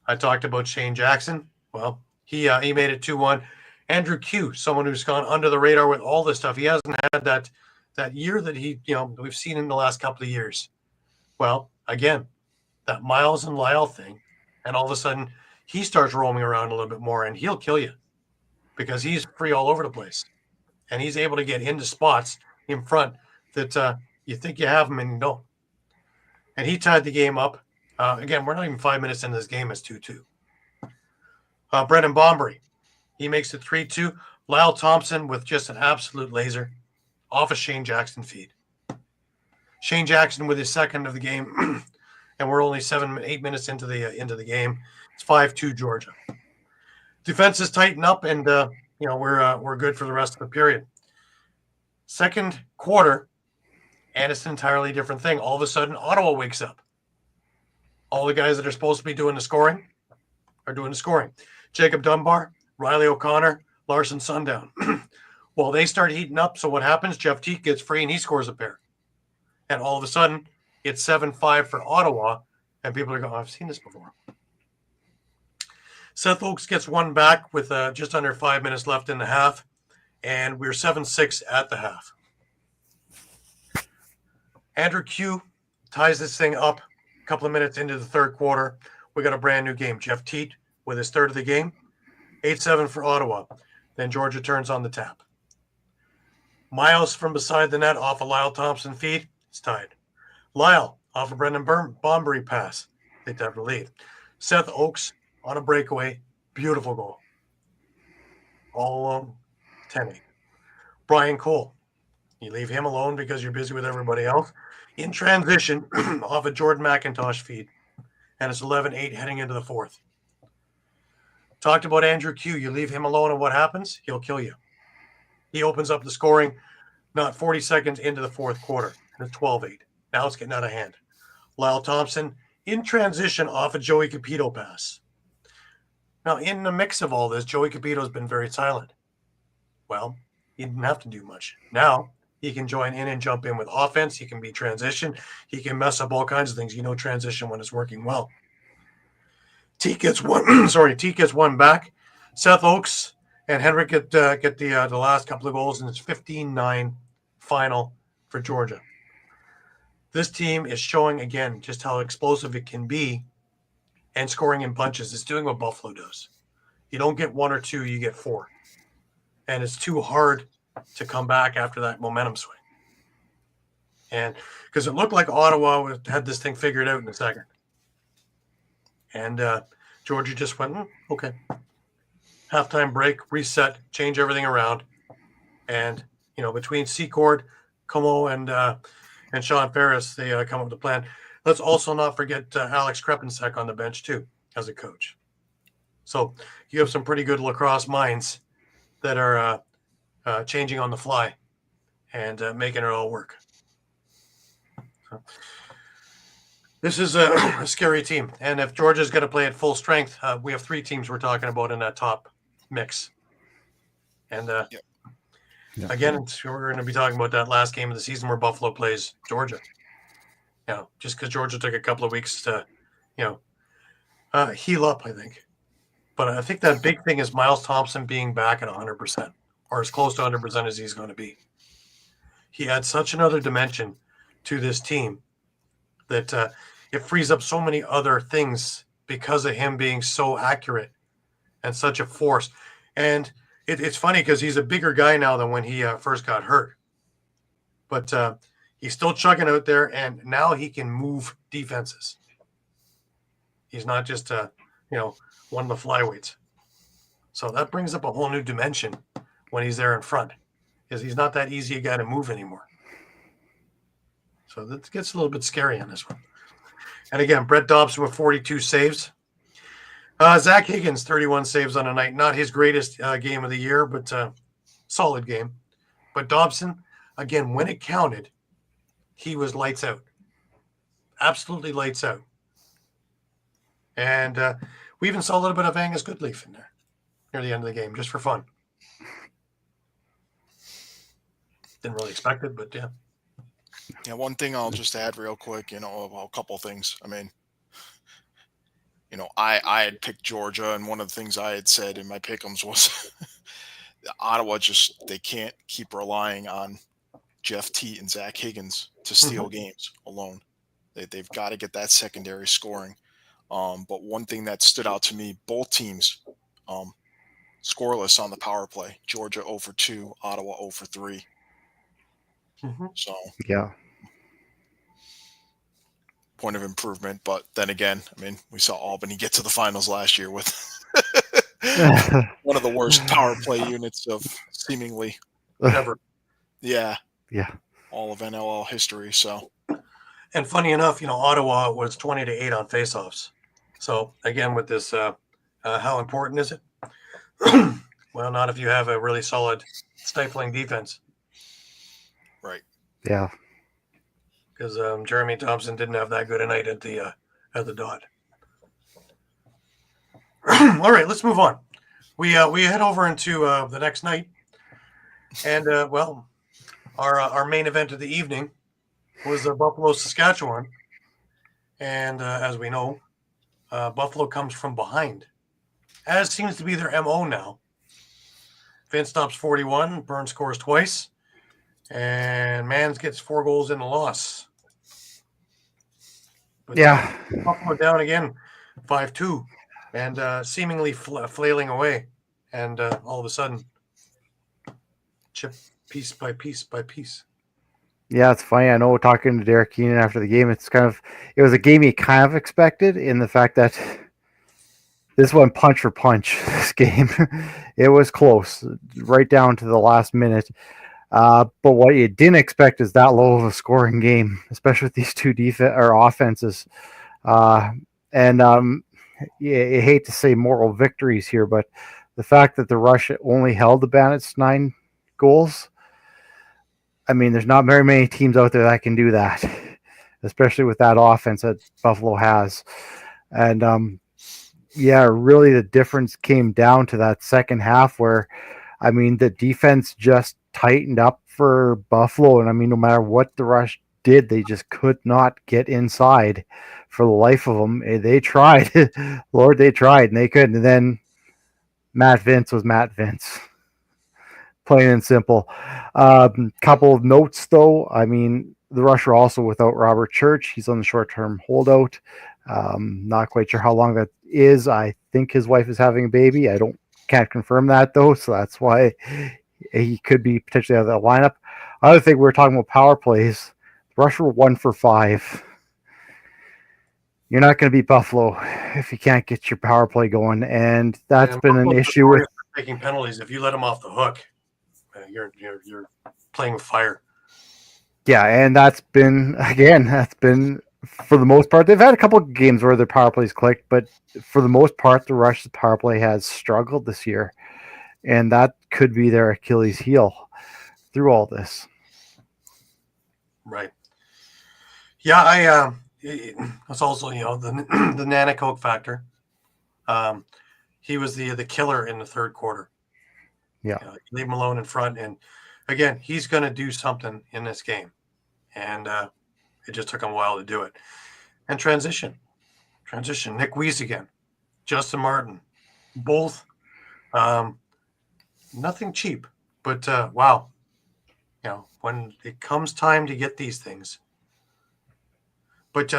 I talked about Shane Jackson. Well, he made it 2-1. Andrew Q, someone who's gone under the radar with all this stuff. He hasn't had that year that we've seen in the last couple of years. Well, again, that Miles and Lyle thing, and all of a sudden he starts roaming around a little bit more, and he'll kill you because he's free all over the place, and he's able to get into spots in front that you think you have him and you don't. And he tied the game up. Again, we're not even 5 minutes into this game. It's 2-2. Brendan Bombery, he makes it 3-2. Lyle Thompson with just an absolute laser off a Shane Jackson feed. Shane Jackson with his second of the game, and we're only 8 minutes into the game. It's 5-2 Georgia. Defense is tightened up, and we're good for the rest of the period. Second quarter, and it's an entirely different thing. All of a sudden, Ottawa wakes up. All the guys that are supposed to be doing the scoring are doing the scoring. Jacob Dunbar, Riley O'Connor, Larson Sundown. Well, they start heating up, so what happens? Jeff Teague gets free, and he scores a pair. And all of a sudden, it's 7-5 for Ottawa, and people are going, I've seen this before. Seth Oakes gets one back with just under 5 minutes left in the half, and we're 7-6 at the half. Andrew Q ties this thing up a couple of minutes into the third quarter. We got a brand new game. Jeff Teat with his third of the game, 8-7 for Ottawa. Then Georgia turns on the tap. Miles from beside the net off a Lyle Thompson feed. It's tied. Lyle off a Brendan Bombery pass. They have the lead. Seth Oakes on a breakaway. Beautiful goal. All alone, 10-8. Brian Cole. You leave him alone because you're busy with everybody else. In transition, off a Jordan McIntosh feed. And it's 11-8 heading into the fourth. Talked about Andrew Q. You leave him alone, and what happens? He'll kill you. He opens up the scoring not 40 seconds into the fourth quarter. And it's 12-8. Now it's getting out of hand. Lyle Thompson in transition off a Joey Capito pass. Now, in the mix of all this, Joey Capito's been very silent. Well, he didn't have to do much. Now, he can join in and jump in with offense. He can be transition. He can mess up all kinds of things. Transition when it's working well. T gets one back. Seth Oakes and Henrik get the last couple of goals, and it's 15-9 final for Georgia. This team is showing, again, just how explosive it can be and scoring in bunches. It's doing what Buffalo does. You don't get one or two, you get four. And it's too hard to come back after that momentum swing. And because it looked like Ottawa had this thing figured out in a second. And Georgia just went, okay. Halftime break, reset, change everything around. And, between Secord, Como, and Sean Ferris, they come up with a plan. Let's also not forget Alex Krepensek on the bench, too, as a coach. So you have some pretty good lacrosse minds that are changing on the fly and making it all work. So, This is a scary team. And if Georgia's going to play at full strength, we have 3 teams we're talking about in that top mix. And again, we're going to be talking about that last game of the season where Buffalo plays Georgia. Just because Georgia took a couple of weeks to, heal up, I think. But I think that big thing is Miles Thompson being back at 100%, or as close to 100% as he's going to be. He adds such another dimension to this team that it frees up so many other things because of him being so accurate and such a force. And it's funny because he's a bigger guy now than when he first got hurt. But he's still chugging out there, and now he can move defenses. He's not just, one of the flyweights. So that brings up a whole new dimension when he's there in front, because he's not that easy a guy to move anymore. So that gets a little bit scary on this one. And again, Brett Dobson with 42 saves. Zach Higgins, 31 saves on a night. Not his greatest game of the year, but solid game. But Dobson, again, when it counted, he was lights out. Absolutely lights out. And we even saw a little bit of Angus Goodleaf in there near the end of the game, just for fun. Didn't really expect it, but yeah. Yeah, one thing I'll just add real quick, a couple of things. I mean, I had picked Georgia, and one of the things I had said in my pick'ems was Ottawa they can't keep relying on Jeff Teat and Zach Higgins to steal games alone. They've got to get that secondary scoring. But one thing that stood out to me, both teams scoreless on the power play. Georgia 0 for 2, Ottawa 0 for 3. So yeah, point of improvement. But then again, I mean, we saw Albany get to the finals last year with one of the worst power play units of seemingly ever. Yeah. All of NLL history. So, and funny enough, Ottawa was 20-8 on faceoffs. So again, with this, how important is it? Well, not if you have a really solid stifling defense. Right. Yeah. Because Jeremy Thompson didn't have that good a night at the dot. All right, let's move on. We head over into the next night, and our main event of the evening was Buffalo, Saskatchewan, and as we know, Buffalo comes from behind, as seems to be their MO now. Vince stops 41, Burns scores twice, and Mans gets 4 goals in the loss. But Buffalo down again, 5-2, and seemingly flailing away, and all of a sudden, chip piece by piece by piece. Yeah, it's funny. I know talking to Derek Keenan after the game, it was a game he kind of expected in the fact that this went punch for punch, this game. It was close, right down to the last minute. But what you didn't expect is that low of a scoring game, especially with these two offenses. You hate to say moral victories here, but the fact that the Rush only held the Bandits 9 goals, I mean, there's not very many teams out there that can do that, especially with that offense that Buffalo has. And really the difference came down to that second half where, I mean, the defense just tightened up for Buffalo. And I mean, no matter what the Rush did, they just could not get inside for the life of them. They tried. Lord, they tried, and they couldn't. And then Matt Vince was Matt Vince. Plain and simple. Couple of notes, though. I mean, the Rush are also without Robert Church. He's on the short-term holdout. Not quite sure how long that is. I think his wife is having a baby. Can't confirm that, though, so that's why he could be potentially out of that lineup. Other thing, we were talking about power plays. The Rush were 1 for 5. You're not going to beat Buffalo if you can't get your power play going, and that's been an issue with taking penalties. If you let them off the hook, you're playing with fire. Yeah, and that's been for the most part. They've had a couple of games where their power plays clicked, but for the most part, the Rush's power play has struggled this year, and that could be their Achilles heel through all this. Right. Yeah, it's also, you know, the Nanacoke factor. He was the killer in the third quarter. Yeah. You know, leave him alone in front, and again, he's going to do something in this game, and it just took him a while to do it. And transition. Nick Weiss again, Justin Martin, both. Nothing cheap, but wow. You know, when it comes time to get these things. But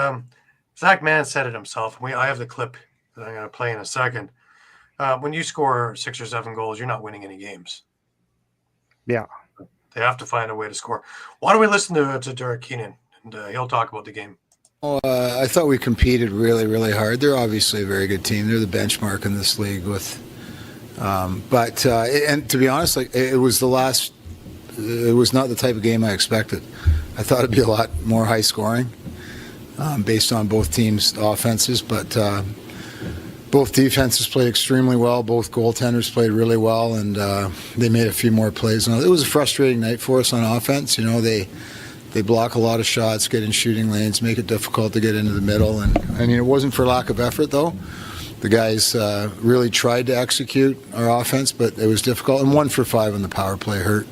Zach Mann said it himself. I have the clip that I'm going to play in a second. When you score 6 or 7 goals, you're not winning any games. Yeah. They have to find a way to score. Why don't we listen to Derek Keenan, and he'll talk about the game. I thought we competed really, really hard. They're obviously a very good team. They're the benchmark in this league. And to be honest, like it was not the type of game I expected. I thought it'd be a lot more high scoring, based on both teams' offenses, but both defenses played extremely well. Both goaltenders played really well, and they made a few more plays. It was a frustrating night for us on offense. You know, they block a lot of shots, get in shooting lanes, make it difficult to get into the middle. And I mean, it wasn't for lack of effort, though. The guys really tried to execute our offense, but it was difficult. And 1 for 5 on the power play hurt.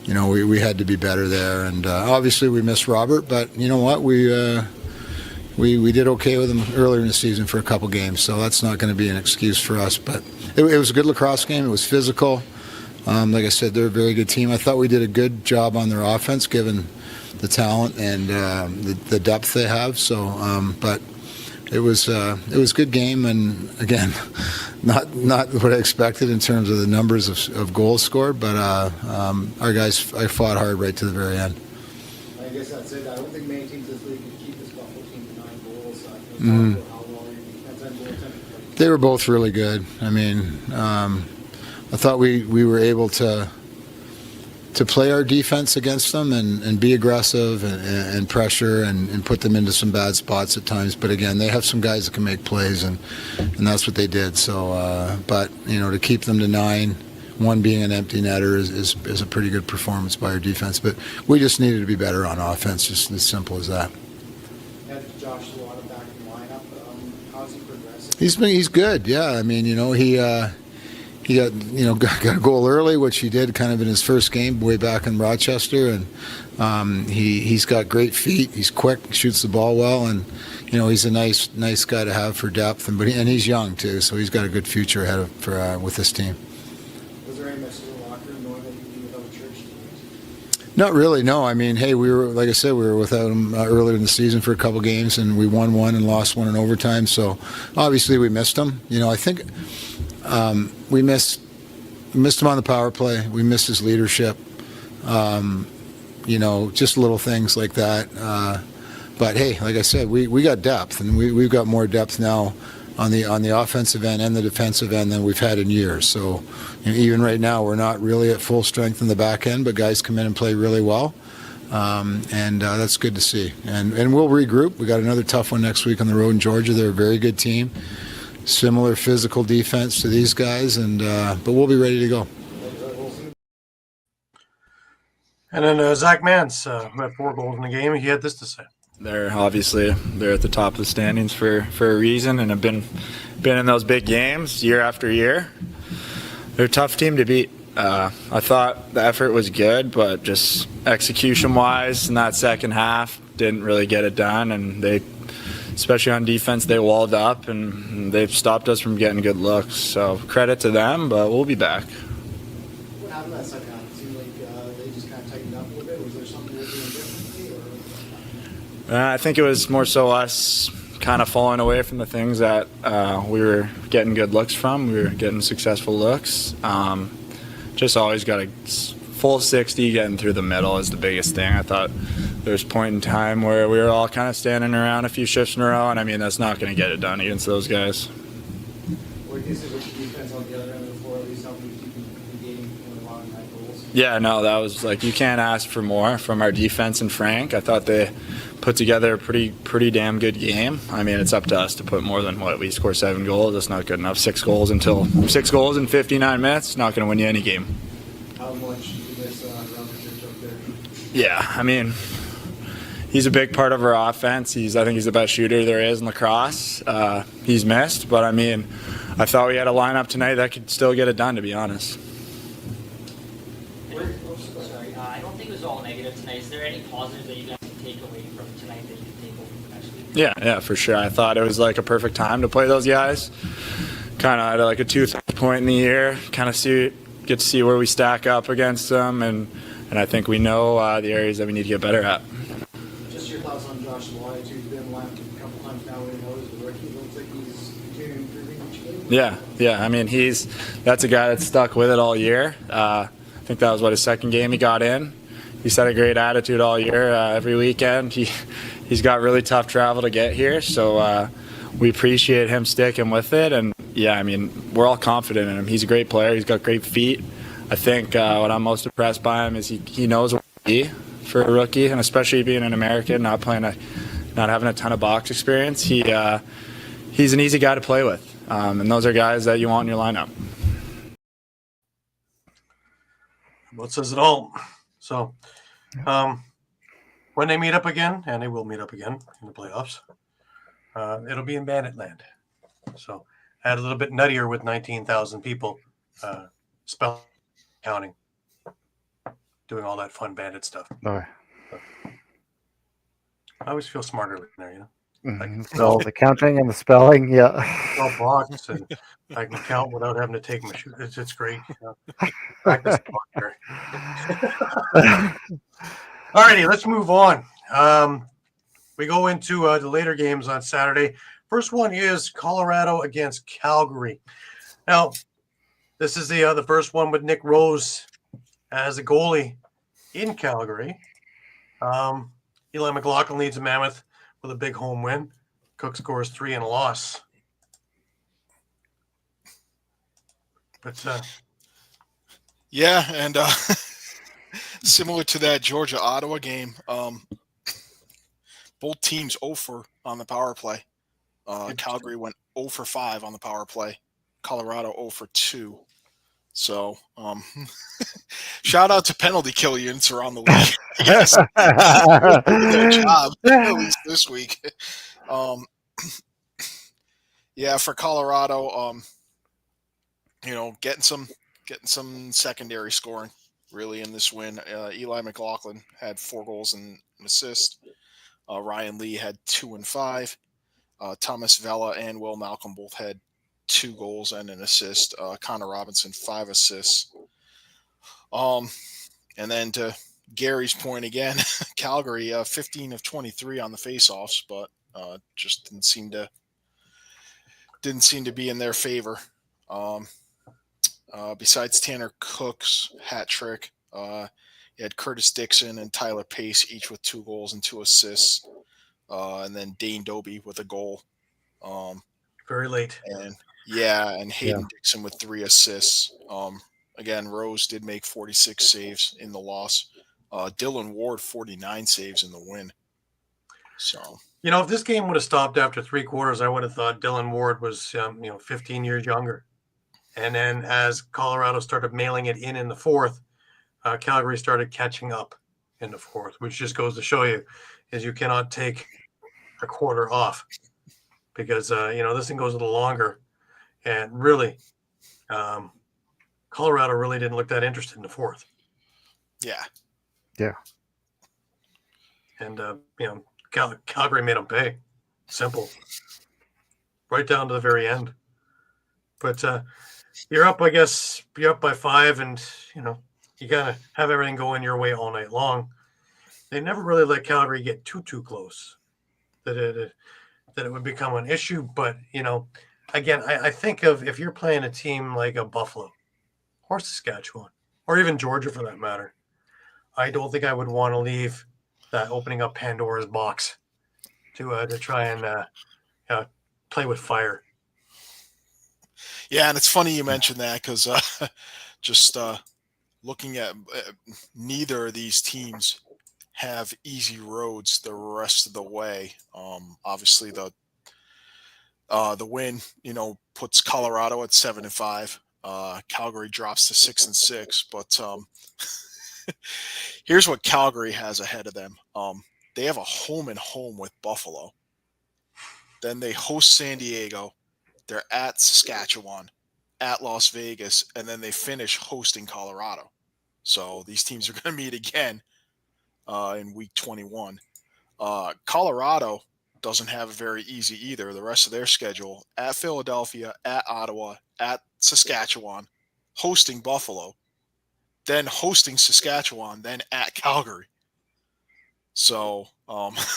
You know, we had to be better there. And obviously we missed Robert, but you know what? We did okay with him earlier in the season for a couple games, so that's not going to be an excuse for us. But it was a good lacrosse game. It was physical. Like I said, they're a very good team. I thought we did a good job on their offense, given the talent and the depth they have. So, but it was a good game, and again, not what I expected in terms of the numbers of goals scored. But our guys, I fought hard right to the very end. I guess that's it. I don't think many teams this league can keep this Buffalo team to 9 goals. How well your defense and goaltending. They were both really good. I mean, I thought we were able to play our defense against them and be aggressive and pressure and put them into some bad spots at times. But again, they have some guys that can make plays, and that's what they did. So, but you know, to keep them to 9, 1 being an empty netter is a pretty good performance by our defense. But we just needed to be better on offense, just as simple as that. And Josh Slaght back in the lineup. How's he progressing? He's good. Yeah, I mean, you know, he got a goal early, which he did kind of in his first game way back in Rochester, and he's got great feet. He's quick, shoots the ball well, and you know, he's a nice guy to have for depth, and he's young too, so he's got a good future ahead with this team. Was there any message in the locker room knowing that you'd be without Church teams? Not really, no. I mean, hey, like I said, we were without him earlier in the season for a couple games, and we won 1 and lost 1 in overtime. So obviously we missed him. You know, I think. We missed him on the power play. We missed his leadership. You know, just little things like that. But hey, like I said, we got depth, and we've got more depth now on the offensive end and the defensive end than we've had in years. So you know, even right now, we're not really at full strength in the back end, but guys come in and play really well. And that's good to see. And we'll regroup. We got another tough one next week on the road in Georgia. They're a very good team. Similar physical defense to these guys, but we'll be ready to go. And then Zach Mance, who had 4 goals in the game, he had this to say. They're at the top of the standings for a reason, and have been in those big games year after year. They're a tough team to beat. I thought the effort was good, but just execution-wise in that second half, didn't really get it done, and they, especially on defense, they walled up, and they've stopped us from getting good looks. So credit to them, but we'll be back. What happened that second half? It seemed like they just kind of tightened up a little bit. Was there something they were doing differently? I think it was more so us kind of falling away from the things that we were getting good looks from. We were getting successful looks. Just always got a full 60, getting through the middle is the biggest thing. I thought there was a point in time where we were all kind of standing around a few shifts in a row, and I mean, that's not going to get it done against those guys. What do you think with the defense on the other end of the floor, at least helping you keep negating a lot of net goals? Yeah, no, that was like, you can't ask for more from our defense and Frank. I thought they put together a pretty damn good game. I mean, it's up to us to put more than what we score 7 goals. That's not good enough. 6 goals in 59 minutes, not going to win you any game. How much do you miss Robert Church up there? Yeah, I mean, he's a big part of our offense. I think he's the best shooter there is in lacrosse. He's missed, but I mean, I thought we had a lineup tonight that could still get it done, to be honest. I don't think it was all negative tonight. Is there any positives that you guys can take away from tonight that you can take over for next week? Yeah, for sure. I thought it was like a perfect time to play those guys. Kind of at like a 2-3 point in the year, kind of get to see where we stack up against them, and I think we know the areas that we need to get better at. Just your thoughts on Josh Slaght, who's been lapped a couple times now in those, the rookie. Looks like he's continuing improving each game. Yeah. I mean, that's a guy that's stuck with it all year. I think that was his second game he got in. He's had a great attitude all year. Every weekend, he's got really tough travel to get here, so we appreciate him sticking with it. And yeah, I mean, we're all confident in him. He's a great player. He's got great feet. I think what I'm most impressed by him is he knows what to be for a rookie, and especially being an American, not having a ton of box experience. He's an easy guy to play with, and those are guys that you want in your lineup. Well, it says it all. So, when they meet up again, and they will meet up again in the playoffs, it'll be in Bandit Land. So, add a little bit nuttier with 19,000 people spell counting, doing all that fun Bandit stuff. Oh. I always feel smarter in there, you know. So the counting and the spelling, yeah. All blocks, and I can count without having to take my shoe. It's great. Practice block there. Alrighty, let's move on. We go into the later games on Saturday. First one is Colorado against Calgary. Now, this is the first one with Nick Rose as a goalie in Calgary. Eli McLaughlin leads the Mammoth with a big home win. Cook scores 3 in a loss. But yeah, and similar to that Georgia-Ottawa game, both teams 0 for on the power play. Calgary went 0 for 5 on the power play. Colorado 0 for 2. So, shout out to penalty kill units around the league. Yes, their job at least this week. Yeah, for Colorado, getting some secondary scoring really in this win. Eli McLaughlin had 4 goals and an assist. Ryan Lee had 2 and 5. Thomas Vela and Will Malcolm both had 2 goals and an assist. Connor Robinson 5 assists. And then to Gary's point again, Calgary 15 of 23 on the faceoffs, but just didn't seem to be in their favor. Besides Tanner Cook's hat trick, you had Curtis Dixon and Tyler Pace each with 2 goals and 2 assists, and then Dane Doby with a goal. Very late. And Hayden Dixon with 3 assists. Again, Rose did make 46 saves in the loss. Dylan Ward 49 saves in the win. So, if this game would have stopped after 3 quarters, I would have thought Dylan Ward was 15 years younger. And then as Colorado started mailing it in the fourth, Calgary started catching up in the fourth, which just goes to show you is you cannot take a quarter off because this thing goes a little longer. And really, Colorado really didn't look that interested in the fourth. Yeah. And, Calgary made them pay. Simple. Right down to the very end. But you're up, I guess, you're up by 5, and, you got to have everything going your way all night long. They never really let Calgary get too close that it would become an issue. But, again, I think of if you're playing a team like a Buffalo or Saskatchewan or even Georgia for that matter, I don't think I would want to leave that opening up Pandora's box to try and play with fire. Yeah, and it's funny you mentioned that because just looking at neither of these teams have easy roads the rest of the way. Obviously, the win, puts Colorado at 7 and 5. Calgary drops to 6 and 6. But here's what Calgary has ahead of them. They have a home and home with Buffalo. Then they host San Diego. They're at Saskatchewan, at Las Vegas, and then they finish hosting Colorado. So these teams are going to meet again in week 21. Colorado doesn't have it very easy either. The rest of their schedule at Philadelphia, at Ottawa, at Saskatchewan, hosting Buffalo, then hosting Saskatchewan, then at Calgary. So, 7-5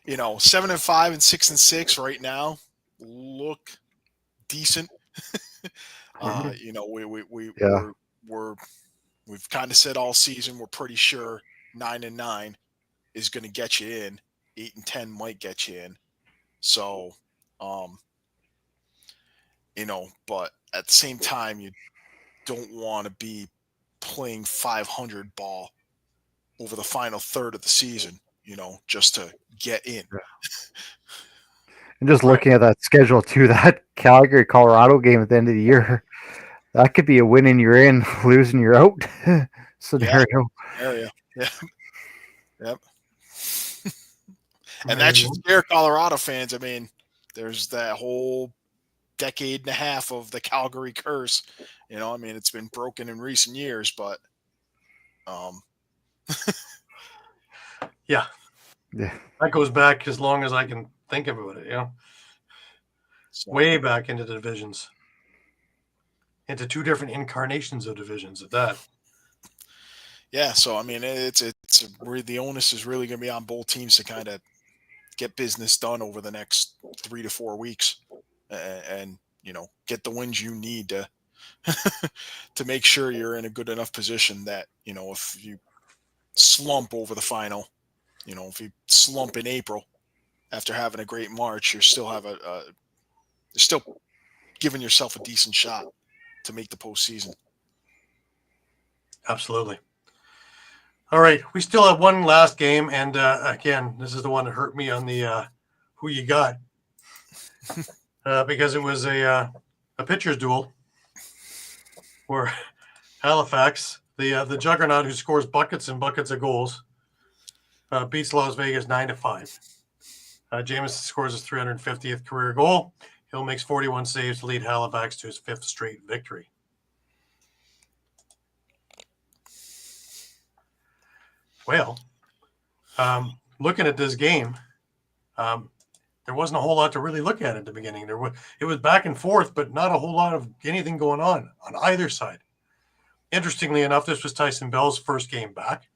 and 6-6 right now look decent. We've kind of said all season we're pretty sure 9-9 is going to get you in. 8-10 might get you in. So, but at the same time, you don't want to be playing 500 ball over the final third of the season, just to get in. And just looking at that schedule too, that Calgary Colorado game at the end of the year, that could be a win and you're in, losing you're out scenario. Yeah. Yep. And that should scare Colorado fans. I mean, there's that whole decade and a half of the Calgary curse. It's been broken in recent years, but yeah. That goes back as long as I can think about it, So, way back into the divisions, into two different incarnations of divisions at that. Yeah, so it's the onus is really going to be on both teams to kind of get business done over the next 3 to 4 weeks, and get the wins you need to to make sure you're in a good enough position that if you slump over the final, if you slump in April after having a great March, you still have you're still giving yourself a decent shot to make the postseason. Absolutely. All right, we still have one last game, and again, this is the one that hurt me on the who you got, because it was a pitcher's duel where Halifax, the juggernaut who scores buckets and buckets of goals, beats Las Vegas 9-5. Jameson scores his 350th career goal. Hill makes 41 saves to lead Halifax to his 5th straight victory. Well, looking at this game, there wasn't a whole lot to really look at the beginning. It was back and forth, but not a whole lot of anything going on either side. Interestingly enough, this was Tyson Bell's first game back.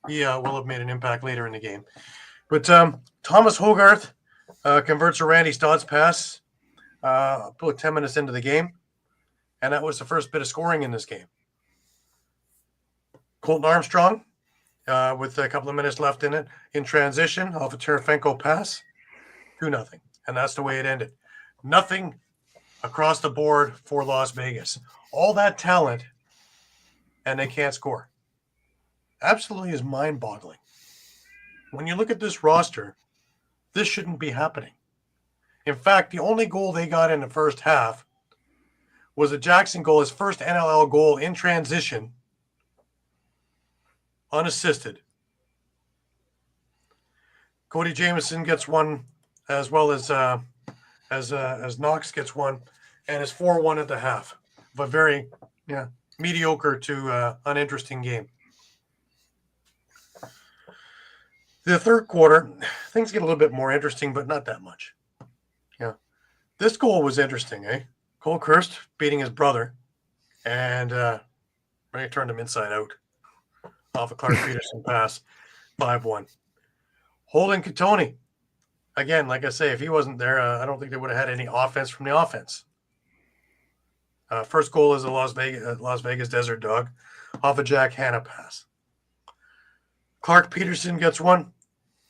He will have made an impact later in the game. But Thomas Hogarth converts a Randy Stotts pass about 10 minutes into the game, and that was the first bit of scoring in this game. Colton Armstrong, with a couple of minutes left in it, in transition off a Terefenko pass, 2-0. And that's the way it ended. Nothing across the board for Las Vegas. All that talent, and they can't score. Absolutely is mind-boggling. When you look at this roster, this shouldn't be happening. In fact, the only goal they got in the first half was a Jackson goal, his first NLL goal in transition, unassisted. Cody Jamieson gets one, as well as Knox gets one, and is 4-1 at the half of a very mediocre to uninteresting game. The third quarter, things get a little bit more interesting, but not that much. Yeah, this goal was interesting, eh? Cole Kirst beating his brother, and Ray turned him inside out off a Clark Peterson pass, 5-1. Holden Katoni, again, like I say, if he wasn't there, I don't think they would have had any offense from the offense. First goal is a Las Vegas Desert Dog off a Jack Hanna pass. Clark Peterson gets one.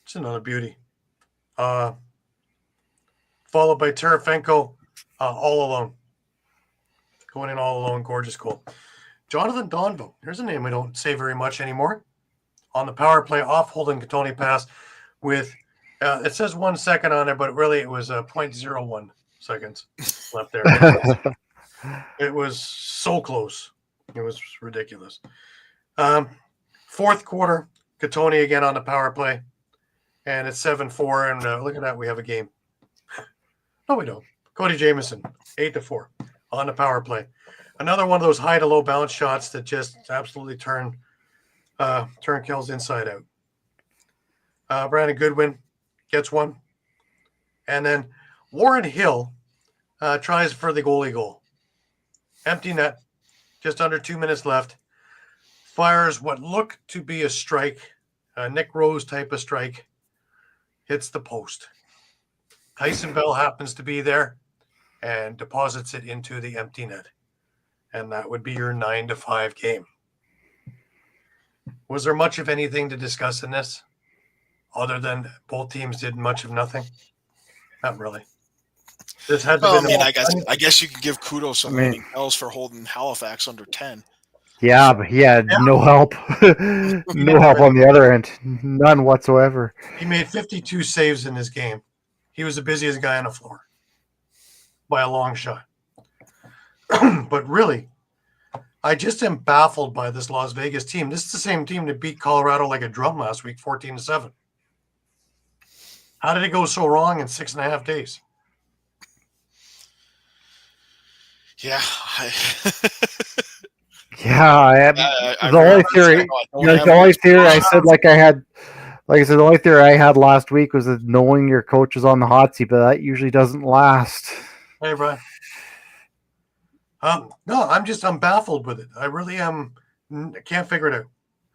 It's another beauty. Followed by Terefenko all alone. Going in all alone, gorgeous goal. Jonathan Donville, here's a name I don't say very much anymore. On the power play off Holden Katoni pass with, it says 1 second on it, but really it was 0.01 seconds left there. It was so close. It was ridiculous. Fourth quarter, Katoni again on the power play, and it's 7-4. And look at that, we have a game. No, we don't. Cody Jamieson, 8-4 on the power play. Another one of those high to low bounce shots that just absolutely turn kills inside out. Brandon Goodwin gets one. And then Warren Hill tries for the goalie goal. Empty net, just under 2 minutes left. Fires what looked to be a strike, a Nick Rose type of strike. Hits the post. Tyson Bell happens to be there and deposits it into the empty net. And that would be your 9-5 game. Was there much of anything to discuss in this? Other than both teams did much of nothing? Not really. This had to be I guess you can give kudos to Laney Ells for holding Halifax under 10. Yeah, but he had no help. No help on the other end. None whatsoever. He made 52 saves in this game. He was the busiest guy on the floor by a long shot. But really, I just am baffled by this Las Vegas team. This is the same team that beat Colorado like a drum last week, 14-7. How did it go so wrong in 6.5 days? Yeah, the only theory. The only theory I said, the only theory I had last week was that knowing your coach is on the hot seat, but that usually doesn't last. Hey, Brian. No, I'm baffled with it. I really am. I can't figure it out.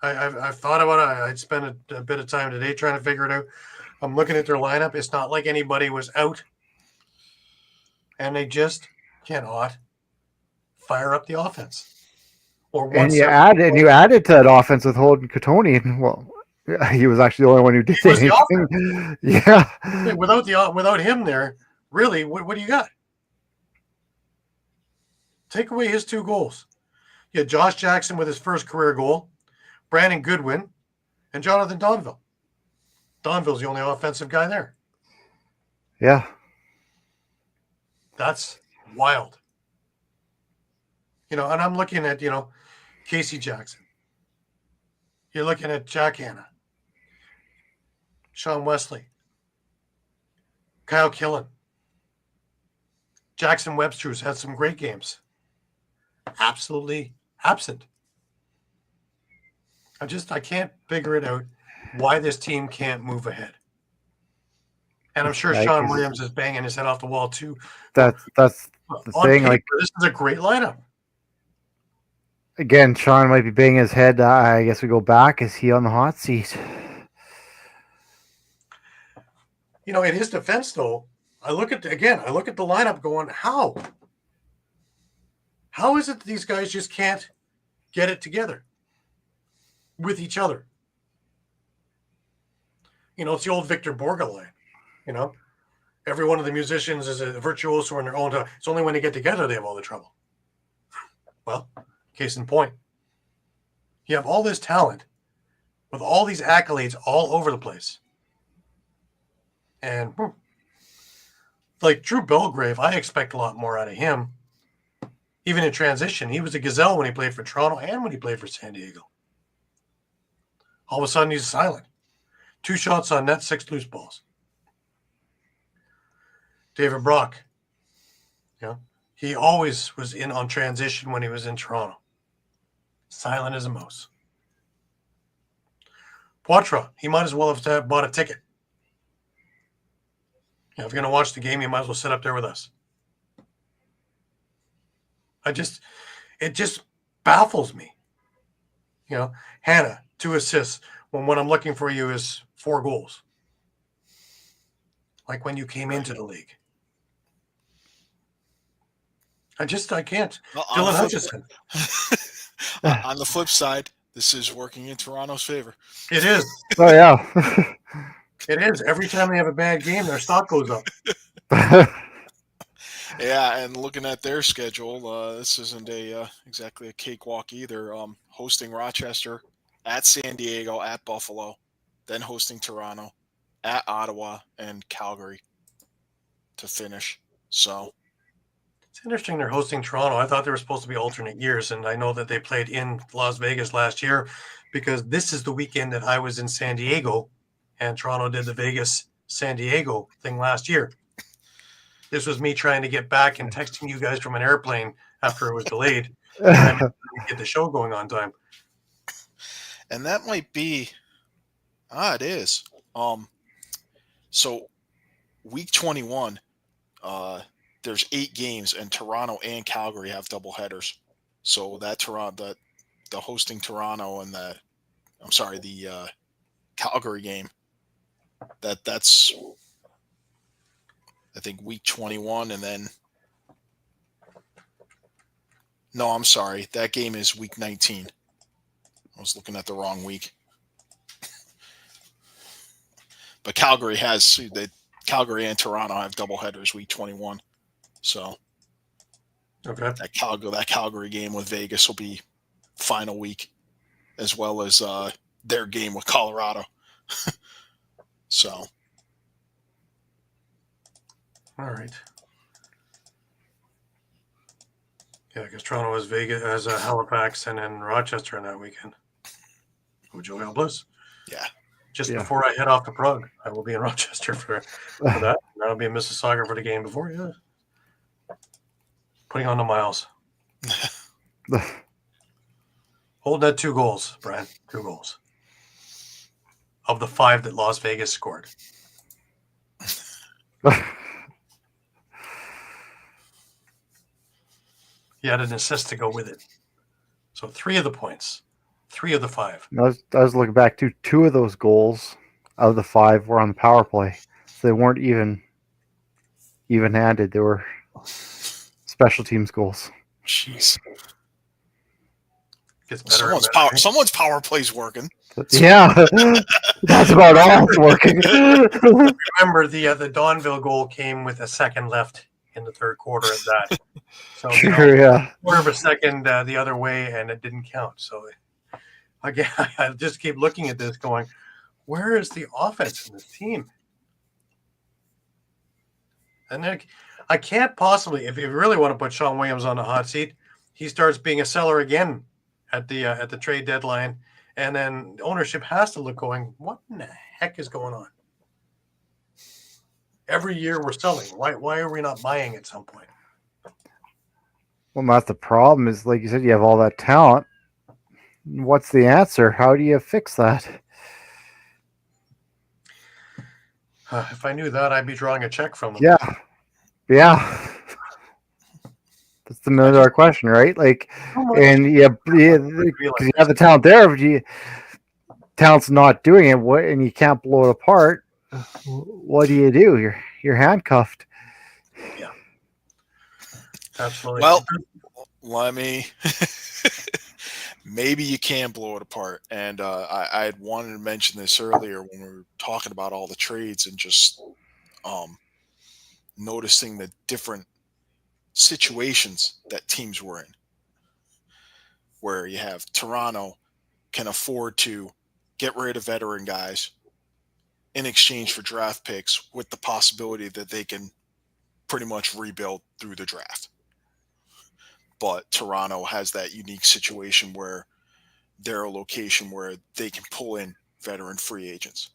I've thought about it. I spent a bit of time today trying to figure it out. I'm looking at their lineup. It's not like anybody was out, and they just cannot fire up the offense. And you added to that offense with Holden Katoni, and well, he was actually the only one who did anything. Yeah. Without him there, really, what do you got? Take away his 2 goals. You had Josh Jackson with his first career goal, Brandon Goodwin, and Jonathan Donville. Donville's the only offensive guy there. Yeah. That's wild. And I'm looking at, Casey Jackson. You're looking at Jack Hanna, Sean Wesley, Kyle Killen, Jackson Webster, who's had some great games. Absolutely absent. I can't figure it out why this team can't move ahead. And I'm sure Sean Williams is banging his head off the wall too. That's the thing. Paper, this is a great lineup. Again, Sean might be banging his head. I guess we go back. Is he on the hot seat? In his defense, though, I look at the lineup going, how? How is it that these guys just can't get it together with each other? It's the old Victor Borga line. Every one of the musicians is a virtuoso in their own time. It's only when they get together they have all the trouble. Well, case in point. You have all this talent with all these accolades all over the place. And like Drew Belgrave, I expect a lot more out of him. Even in transition, he was a gazelle when he played for Toronto and when he played for San Diego. All of a sudden, he's silent. 2 shots on net, 6 loose balls. David Brock, he always was in on transition when he was in Toronto. Silent as a mouse. Poitras, he might as well have bought a ticket. If you're going to watch the game, you might as well sit up there with us. It just baffles me. Hannah, 2 assists when what I'm looking for you is 4 goals. Like when you came into the league. I can't. Well, Dylan Hutchison. On the flip side, this is working in Toronto's favor. It is. Oh, yeah. It is. Every time they have a bad game, their stock goes up. Yeah, and looking at their schedule, this isn't exactly a cakewalk either. Hosting Rochester, at San Diego, at Buffalo, then hosting Toronto, at Ottawa, and Calgary to finish. So It's interesting they're hosting Toronto. I thought they were supposed to be alternate years, and I know that they played in Las Vegas last year because this is the weekend that I was in San Diego, and Toronto did the Vegas San Diego thing last year. This was me trying to get back and texting you guys from an airplane after it was delayed. Trying to get the show going on time. And that might be it is. So week 21, there's 8 games, and Toronto and Calgary have double headers. So that Toronto, the hosting Toronto and the Calgary game. That's I think week 21, and then no, I'm sorry, that game is week 19. I was looking at the wrong week. But Calgary and Toronto have double headers week 21. So okay, that Calgary game with Vegas will be final week, as well as their game with Colorado. So, all right. Yeah, because Toronto has Vegas, has Halifax, and then Rochester in that weekend. Would you help us? Yeah. Just before I head off to Prague, I will be in Rochester for that. And I'll be in Mississauga for the game before. Yeah. Putting on the miles. Hold that 2 goals, Brian. 2 goals. Of the 5 that Las Vegas scored. He had an assist to go with it. So 3 of the points. 3 of the 5. I was looking back to 2 of those goals out of the 5 were on the power play. So they weren't even-handed. They were special teams goals. Jeez. Gets better. Someone's power play's working. Yeah, that's about all it's working. Remember, the Donville goal came with a second left in the third quarter at that. So Sure, yeah. quarter of a second the other way, and it didn't count. So again, I just keep looking at this going, where is the offense in this team? And then I can't possibly, if you really want to put Sean Williams on the hot seat, he starts being a seller again at the trade deadline, and then ownership has to look going, what in the heck is going on? Every year we're selling. Why are we not buying at some point? Well, that's the problem. Is like you said, you have all that talent. What's the answer? How do you fix that? If I knew that, I'd be drawing a check from them. Yeah. That's the $1,000,000 question, right? Like, and because you have the talent there, but talent's not doing it. And you can't blow it apart. What do? You're handcuffed. Yeah, absolutely. Well, let me. Maybe you can blow it apart. And I had wanted to mention this earlier when we were talking about all the trades and just noticing the different situations that teams were in, where you have Toronto can afford to get rid of veteran guys in exchange for draft picks with the possibility that they can pretty much rebuild through the draft. But Toronto has that unique situation where they're a location where they can pull in veteran free agents.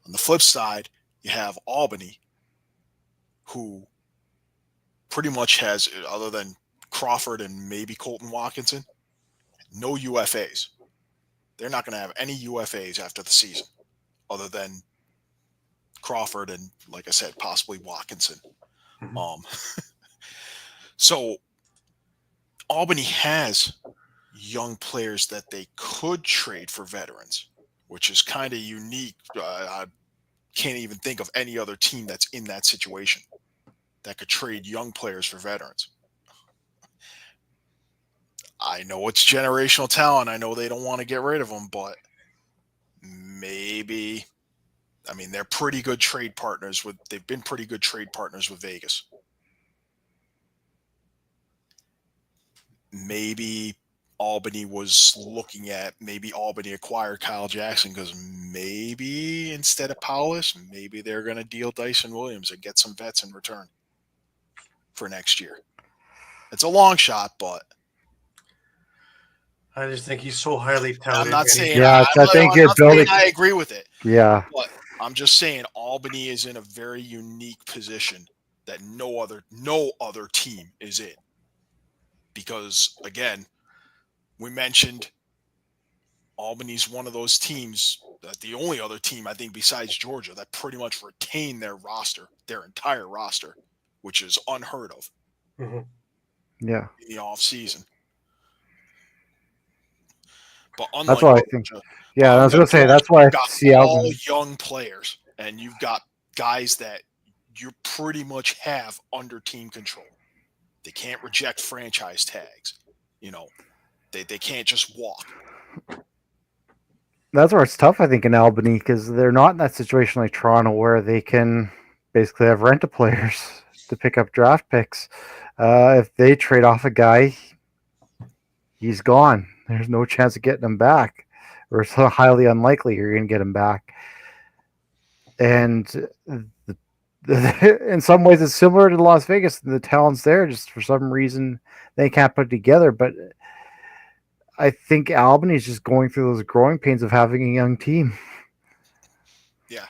On the flip side, you have Albany, who pretty much has, other than Crawford and maybe Colton Watkinson, no UFAs. They're not going to have any UFAs after the season, other than Crawford and, like I said, possibly Watkinson. Mm-hmm. So Albany has young players that they could trade for veterans, which is kind of unique. I can't even think of any other team that's in that situation that could trade young players for veterans. I know it's generational talent. I know they don't want to get rid of them, but maybe, I mean, they're pretty good trade partners they've been pretty good trade partners with Vegas. Maybe Albany was looking at, maybe Albany acquired Kyle Jackson because maybe instead of Powless, maybe they're going to deal Dyson Williams and get some vets in return. for next year. It's a long shot, but I just think he's so highly touted. I'm not saying Yeah, I think I'm it not saying building. I agree with it. Yeah, But I'm just saying Albany is in a very unique position that no other team is in. Because again, we mentioned Albany's one of those teams that the only other team I think besides Georgia that pretty much retained their roster, their entire roster, which is unheard of yeah. in the off season. But That's unlike what I think. Georgia, Yeah, I was gonna say that's why I you've got see all Albany. young players, and you've got guys that you pretty much have under team control. They can't reject franchise tags. You know, they can't just walk. That's where it's tough, I think, in Albany because they're not in that situation like Toronto where they can basically have rental players to pick up draft picks. If they trade off a guy, he's gone. There's no chance of getting him back, or it's highly unlikely you're going to get him back. And in some ways, it's similar to Las Vegas. The talent's there, just for some reason they can't put it together. But I think Albany is just going through those growing pains of having a young team. Yeah,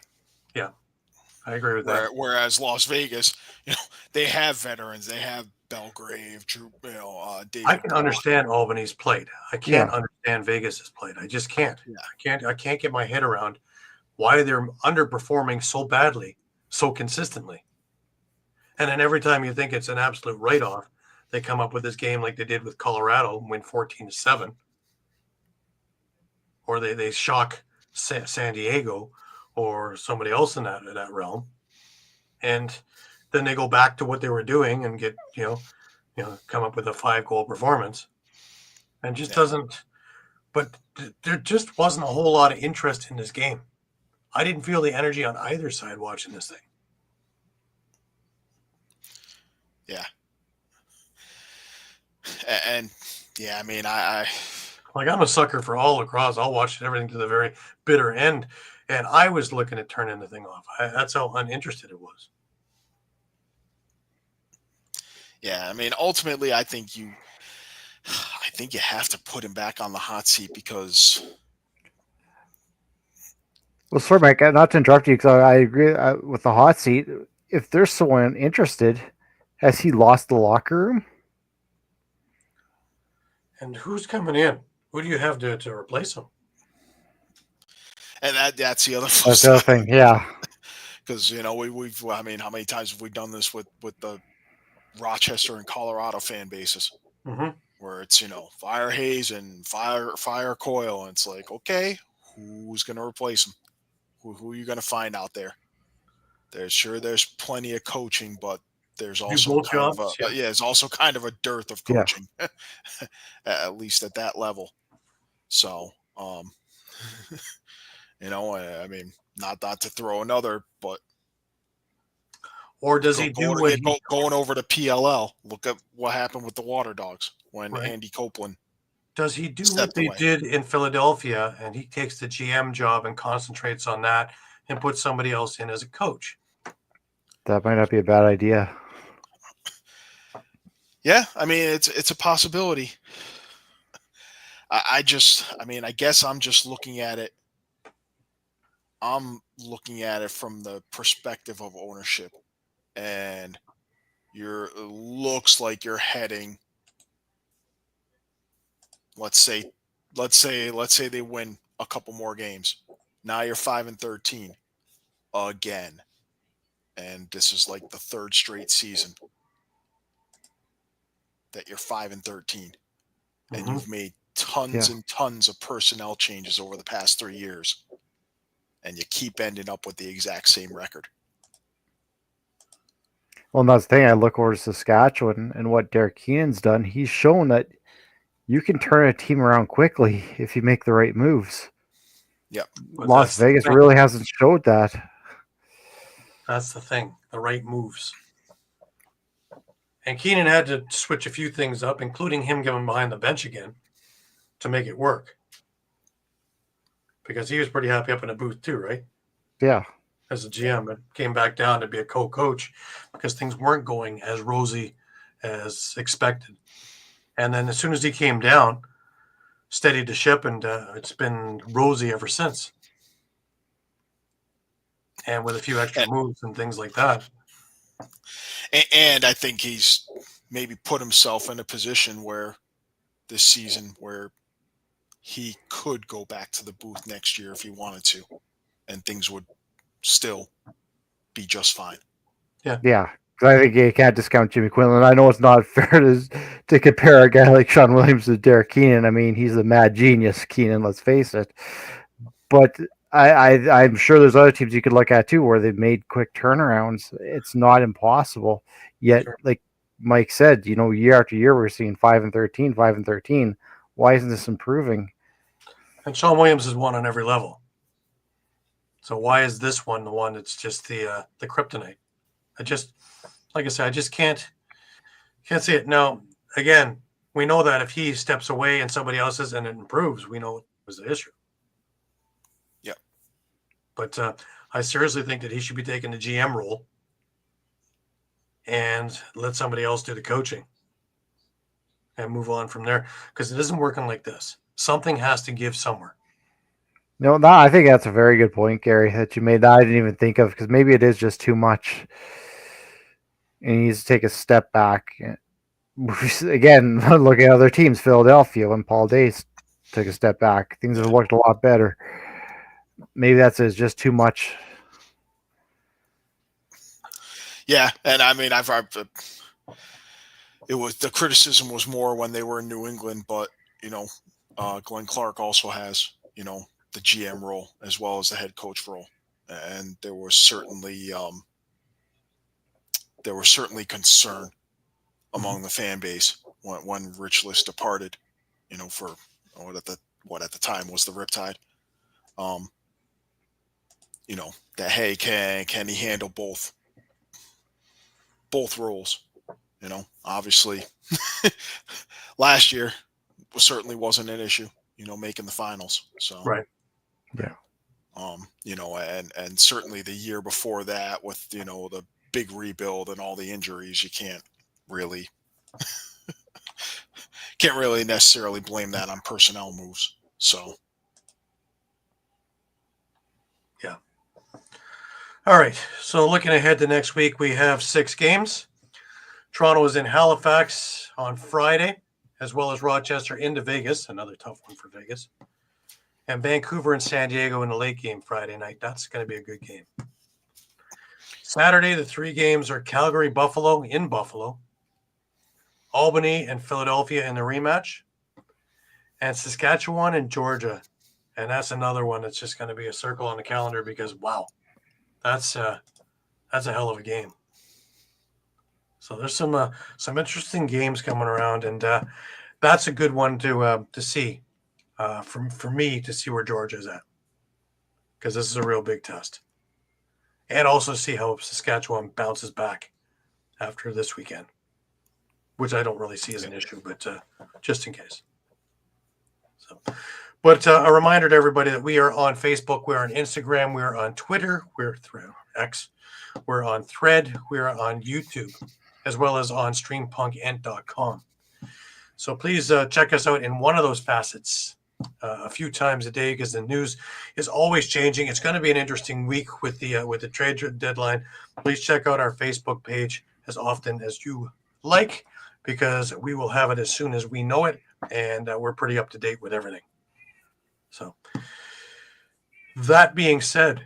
I agree with that. Whereas Las Vegas, they have veterans. They have Belgrave, Drew, David. I can understand Albany's played. I can't understand Vegas's played. I just can't. Yeah. I can't get my head around why they're underperforming so badly, so consistently. And then every time you think it's an absolute write-off, they come up with this game like they did with Colorado, win 14-7. Or they shock San Diego or somebody else in that realm. And then they go back to what they were doing and get, come up with a 5-goal performance. And just doesn't, but there just wasn't a whole lot of interest in this game. I didn't feel the energy on either side watching this thing. Yeah. And yeah, I mean, I I'm a sucker for all lacrosse. I'll watch everything to the very bitter end. And I was looking at turning the thing off. That's how uninterested it was. Yeah, I mean, ultimately, I think you have to put him back on the hot seat because. Well, sorry, Mike, not to interrupt you because I agree with the hot seat. If there's someone interested, has he lost the locker room? And who's coming in? Who do you have to replace him? And that's the other. That's the other thing, yeah. Because we've I mean, how many times have we done this with the Rochester and Colorado fan bases, where it's fire Hayes and fire Coyle, and it's like, okay, who's going to replace him? Who are you going to find out there? There's plenty of coaching, but there's also there's also kind of a dearth of coaching, at least at that level. So, I mean, not to throw another, but. Or does he do what going over to PLL? Look at what happened with the Water Dogs when Andy Copeland. Does he do what they did in Philadelphia, and he takes the GM job and concentrates on that and puts somebody else in as a coach? That might not be a bad idea. Yeah, I mean it's a possibility. I guess I'm just looking at it. I'm looking at it from the perspective of ownership. And looks like you're heading. Let's say they win a couple more games. Now you're 5-13 again, and this is like the third straight season that you're 5-13, and you've made tons and tons of personnel changes over the past 3 years, and you keep ending up with the exact same record. Well, and that's the thing. I look over to Saskatchewan and what Derek Keenan's done. He's shown that you can turn a team around quickly if you make the right moves. Yep. Las Vegas really hasn't showed that. That's the thing. The right moves. And Keenan had to switch a few things up, including him going behind the bench again to make it work. Because he was pretty happy up in the booth too, right? Yeah. as a GM, but came back down to be a co-coach because things weren't going as rosy as expected. And then as soon as he came down, steadied the ship, and it's been rosy ever since. And with a few extra moves and things like that. And I think he's maybe put himself in a position where this season where he could go back to the booth next year if he wanted to, and things would still be just fine. Yeah. I think you can't discount Jimmy Quinlan. I know it's not fair to compare a guy like Sean Williams to Derek Keenan. I mean, he's a mad genius, Keenan, let's face it. But I'm sure there's other teams you could look at too where they've made quick turnarounds. It's not impossible. Yet, like Mike said, year after year we're seeing 5-13, 5-13. Why isn't this improving? And Sean Williams has won on every level. So why is this one the one that's just the kryptonite? Like I said, I just can't see it. Now, again, we know that if he steps away and somebody else's and it improves, we know it was the issue. Yeah. But I seriously think that he should be taking the GM role and let somebody else do the coaching and move on from there, because it isn't working like this. Something has to give somewhere. No, I think that's a very good point, Gary, that you made. That I didn't even think of, because maybe it is just too much. And he needs to take a step back. Again, looking at other teams, Philadelphia, when Paul Dace took a step back, things have looked a lot better. Maybe that's just too much. Yeah, and I mean, it was, the criticism was more when they were in New England, but Glenn Clark also has the GM role as well as the head coach role, and there was certainly concern among the fan base when Rich List departed, for what at the time was the Riptide. That, hey, can he handle both roles? Obviously last year certainly wasn't an issue, making the finals. So right. Yeah. And certainly the year before that with, the big rebuild and all the injuries, you can't really necessarily blame that on personnel moves. So. Yeah. All right. So looking ahead to next week, we have 6 games. Toronto is in Halifax on Friday, as well as Rochester into Vegas, another tough one for Vegas. And Vancouver and San Diego in the late game Friday night. That's going to be a good game. Saturday, the 3 games are Calgary, Buffalo in Buffalo, Albany and Philadelphia in the rematch, and Saskatchewan and Georgia. And that's another one that's just going to be a circle on the calendar because, wow, that's a hell of a game. So there's some interesting games coming around, and that's a good one to see for me to see where Georgia's at, because this is a real big test, and also see how Saskatchewan bounces back after this weekend, which I don't really see as an issue, but just in case. So, but a reminder to everybody that we are on Facebook, we're on Instagram, we're on Twitter, we're through X, we're on Thread, we're on YouTube, as well as on streampunkentertainment.com. So please check us out in one of those facets a few times a day, because the news is always changing. It's going to be an interesting week with the trade deadline. Please check out our Facebook page as often as you like, because we will have it as soon as we know it, and we're pretty up to date with everything. So that being said,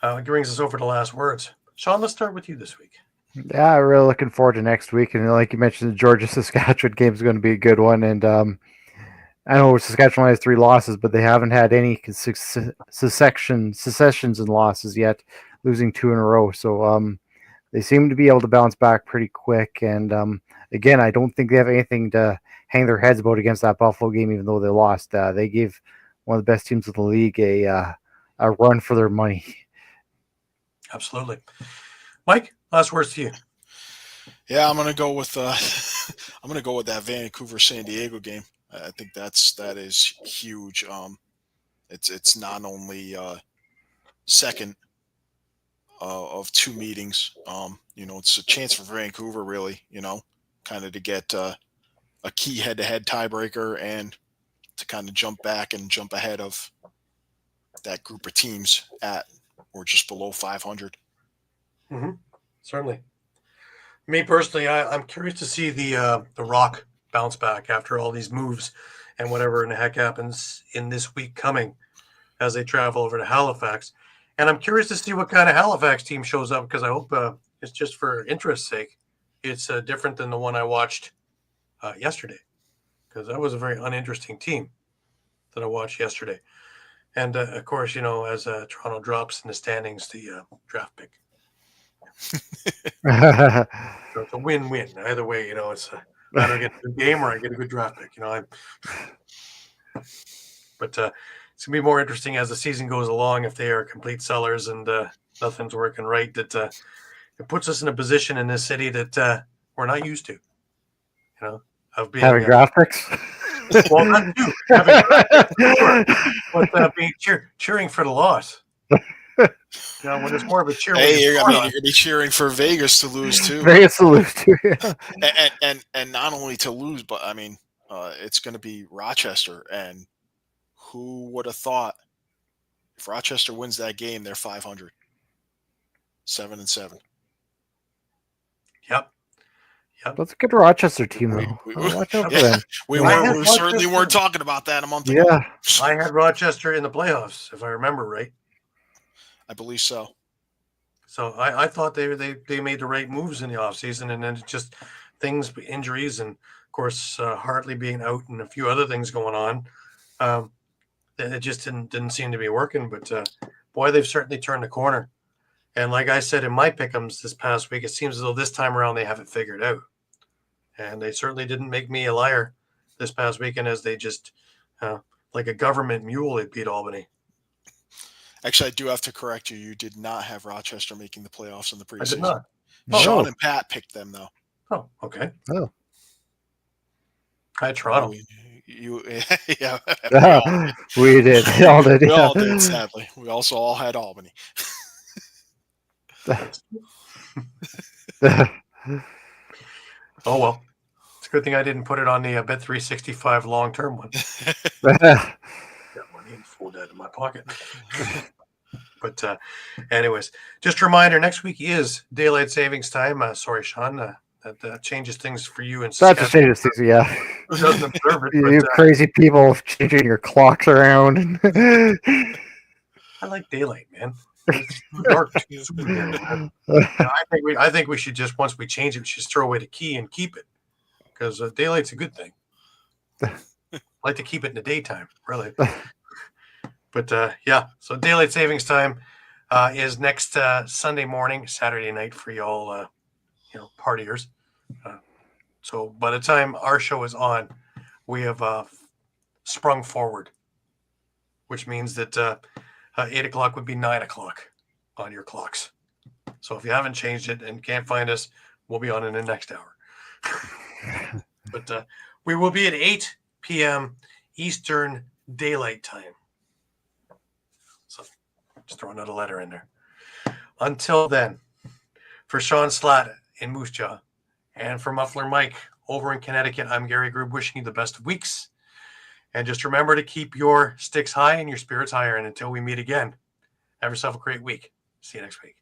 it brings us over to last words. Shawn, let's start with you this week. Yeah, really looking forward to next week. And like you mentioned, the Georgia-Saskatchewan game is going to be a good one. And I know Saskatchewan has 3 losses, but they haven't had any secessions and losses yet, losing 2 in a row. So they seem to be able to bounce back pretty quick. And again, I don't think they have anything to hang their heads about against that Buffalo game, even though they lost. They gave one of the best teams of the league a run for their money. Absolutely. Mike, last words to you. Yeah, I'm gonna go with that Vancouver San Diego game. I think that is huge. It's not only second of 2 meetings. It's a chance for Vancouver, really, kind of to get a key head-to-head tiebreaker and to kind of jump back and jump ahead of that group of teams at or just below 500. Mm-hmm. Certainly. Me personally, I'm curious to see the Rock bounce back after all these moves and whatever in the heck happens in this week coming as they travel over to Halifax. And I'm curious to see what kind of Halifax team shows up, because I hope it's just for interest's sake. It's different than the one I watched yesterday, because that was a very uninteresting team that I watched yesterday. And, of course, as Toronto drops in the standings, the draft pick. So it's a win-win. Either way, it's either I get a good game or I get a good draft pick. But it's going to be more interesting as the season goes along if they are complete sellers and nothing's working right. That it puts us in a position in this city that we're not used to, of being having draft picks. Well, not too. Having draft picks, sure, but being cheering for the loss. When it's more of a cheer. Hey, you're going to be cheering for Vegas to lose too. Vegas to lose too. Yeah. And not only to lose, but I mean, it's going to be Rochester, and who would have thought if Rochester wins that game, they're 500, 7-7. Yep. That's a good Rochester team, though. Watch out for them. We certainly weren't talking about that a month ago. Yeah, I had Rochester in the playoffs, if I remember right. I believe so. So I thought they made the right moves in the offseason, and then just injuries, and of course Hartley being out and a few other things going on. It just didn't seem to be working. But boy, they've certainly turned the corner. And like I said in my pick'ems this past week, it seems as though this time around they have it figured out. And they certainly didn't make me a liar this past weekend, as they just like a government mule, they beat Albany. Actually, I do have to correct you. You did not have Rochester making the playoffs in the preseason. I did not. Shawn and Pat picked them, though. Oh, okay. Oh. Hi, Toronto. Yeah. We did. We all did. We all did, sadly. We also all had Albany. Oh, well. It's a good thing I didn't put it on the Bet365 long-term one. Got money and full dead in my pocket. But anyways, just a reminder, next week is daylight savings time. Sorry, Shawn, that changes things for you in That's a change of season, yeah. Who doesn't observe it? You crazy people changing your clocks around. I like daylight, man. It's dark. I think we should just, once we change it, we should just throw away the key and keep it, because daylight's a good thing. I like to keep it in the daytime, really. But yeah, so daylight savings time is next Sunday morning, Saturday night for y'all, partiers. So by the time our show is on, we have sprung forward, which means that 8 o'clock would be 9 o'clock on your clocks. So if you haven't changed it and can't find us, we'll be on in the next hour. But we will be at 8 p.m. Eastern Daylight Time. So just throwing another letter in there. Until then, for Shawn Slaght in Moose Jaw, and for Muffler Mike over in Connecticut, I'm Gary Groob, wishing you the best of weeks. And just remember to keep your sticks high and your spirits higher. And until we meet again, have yourself a great week. See you next week.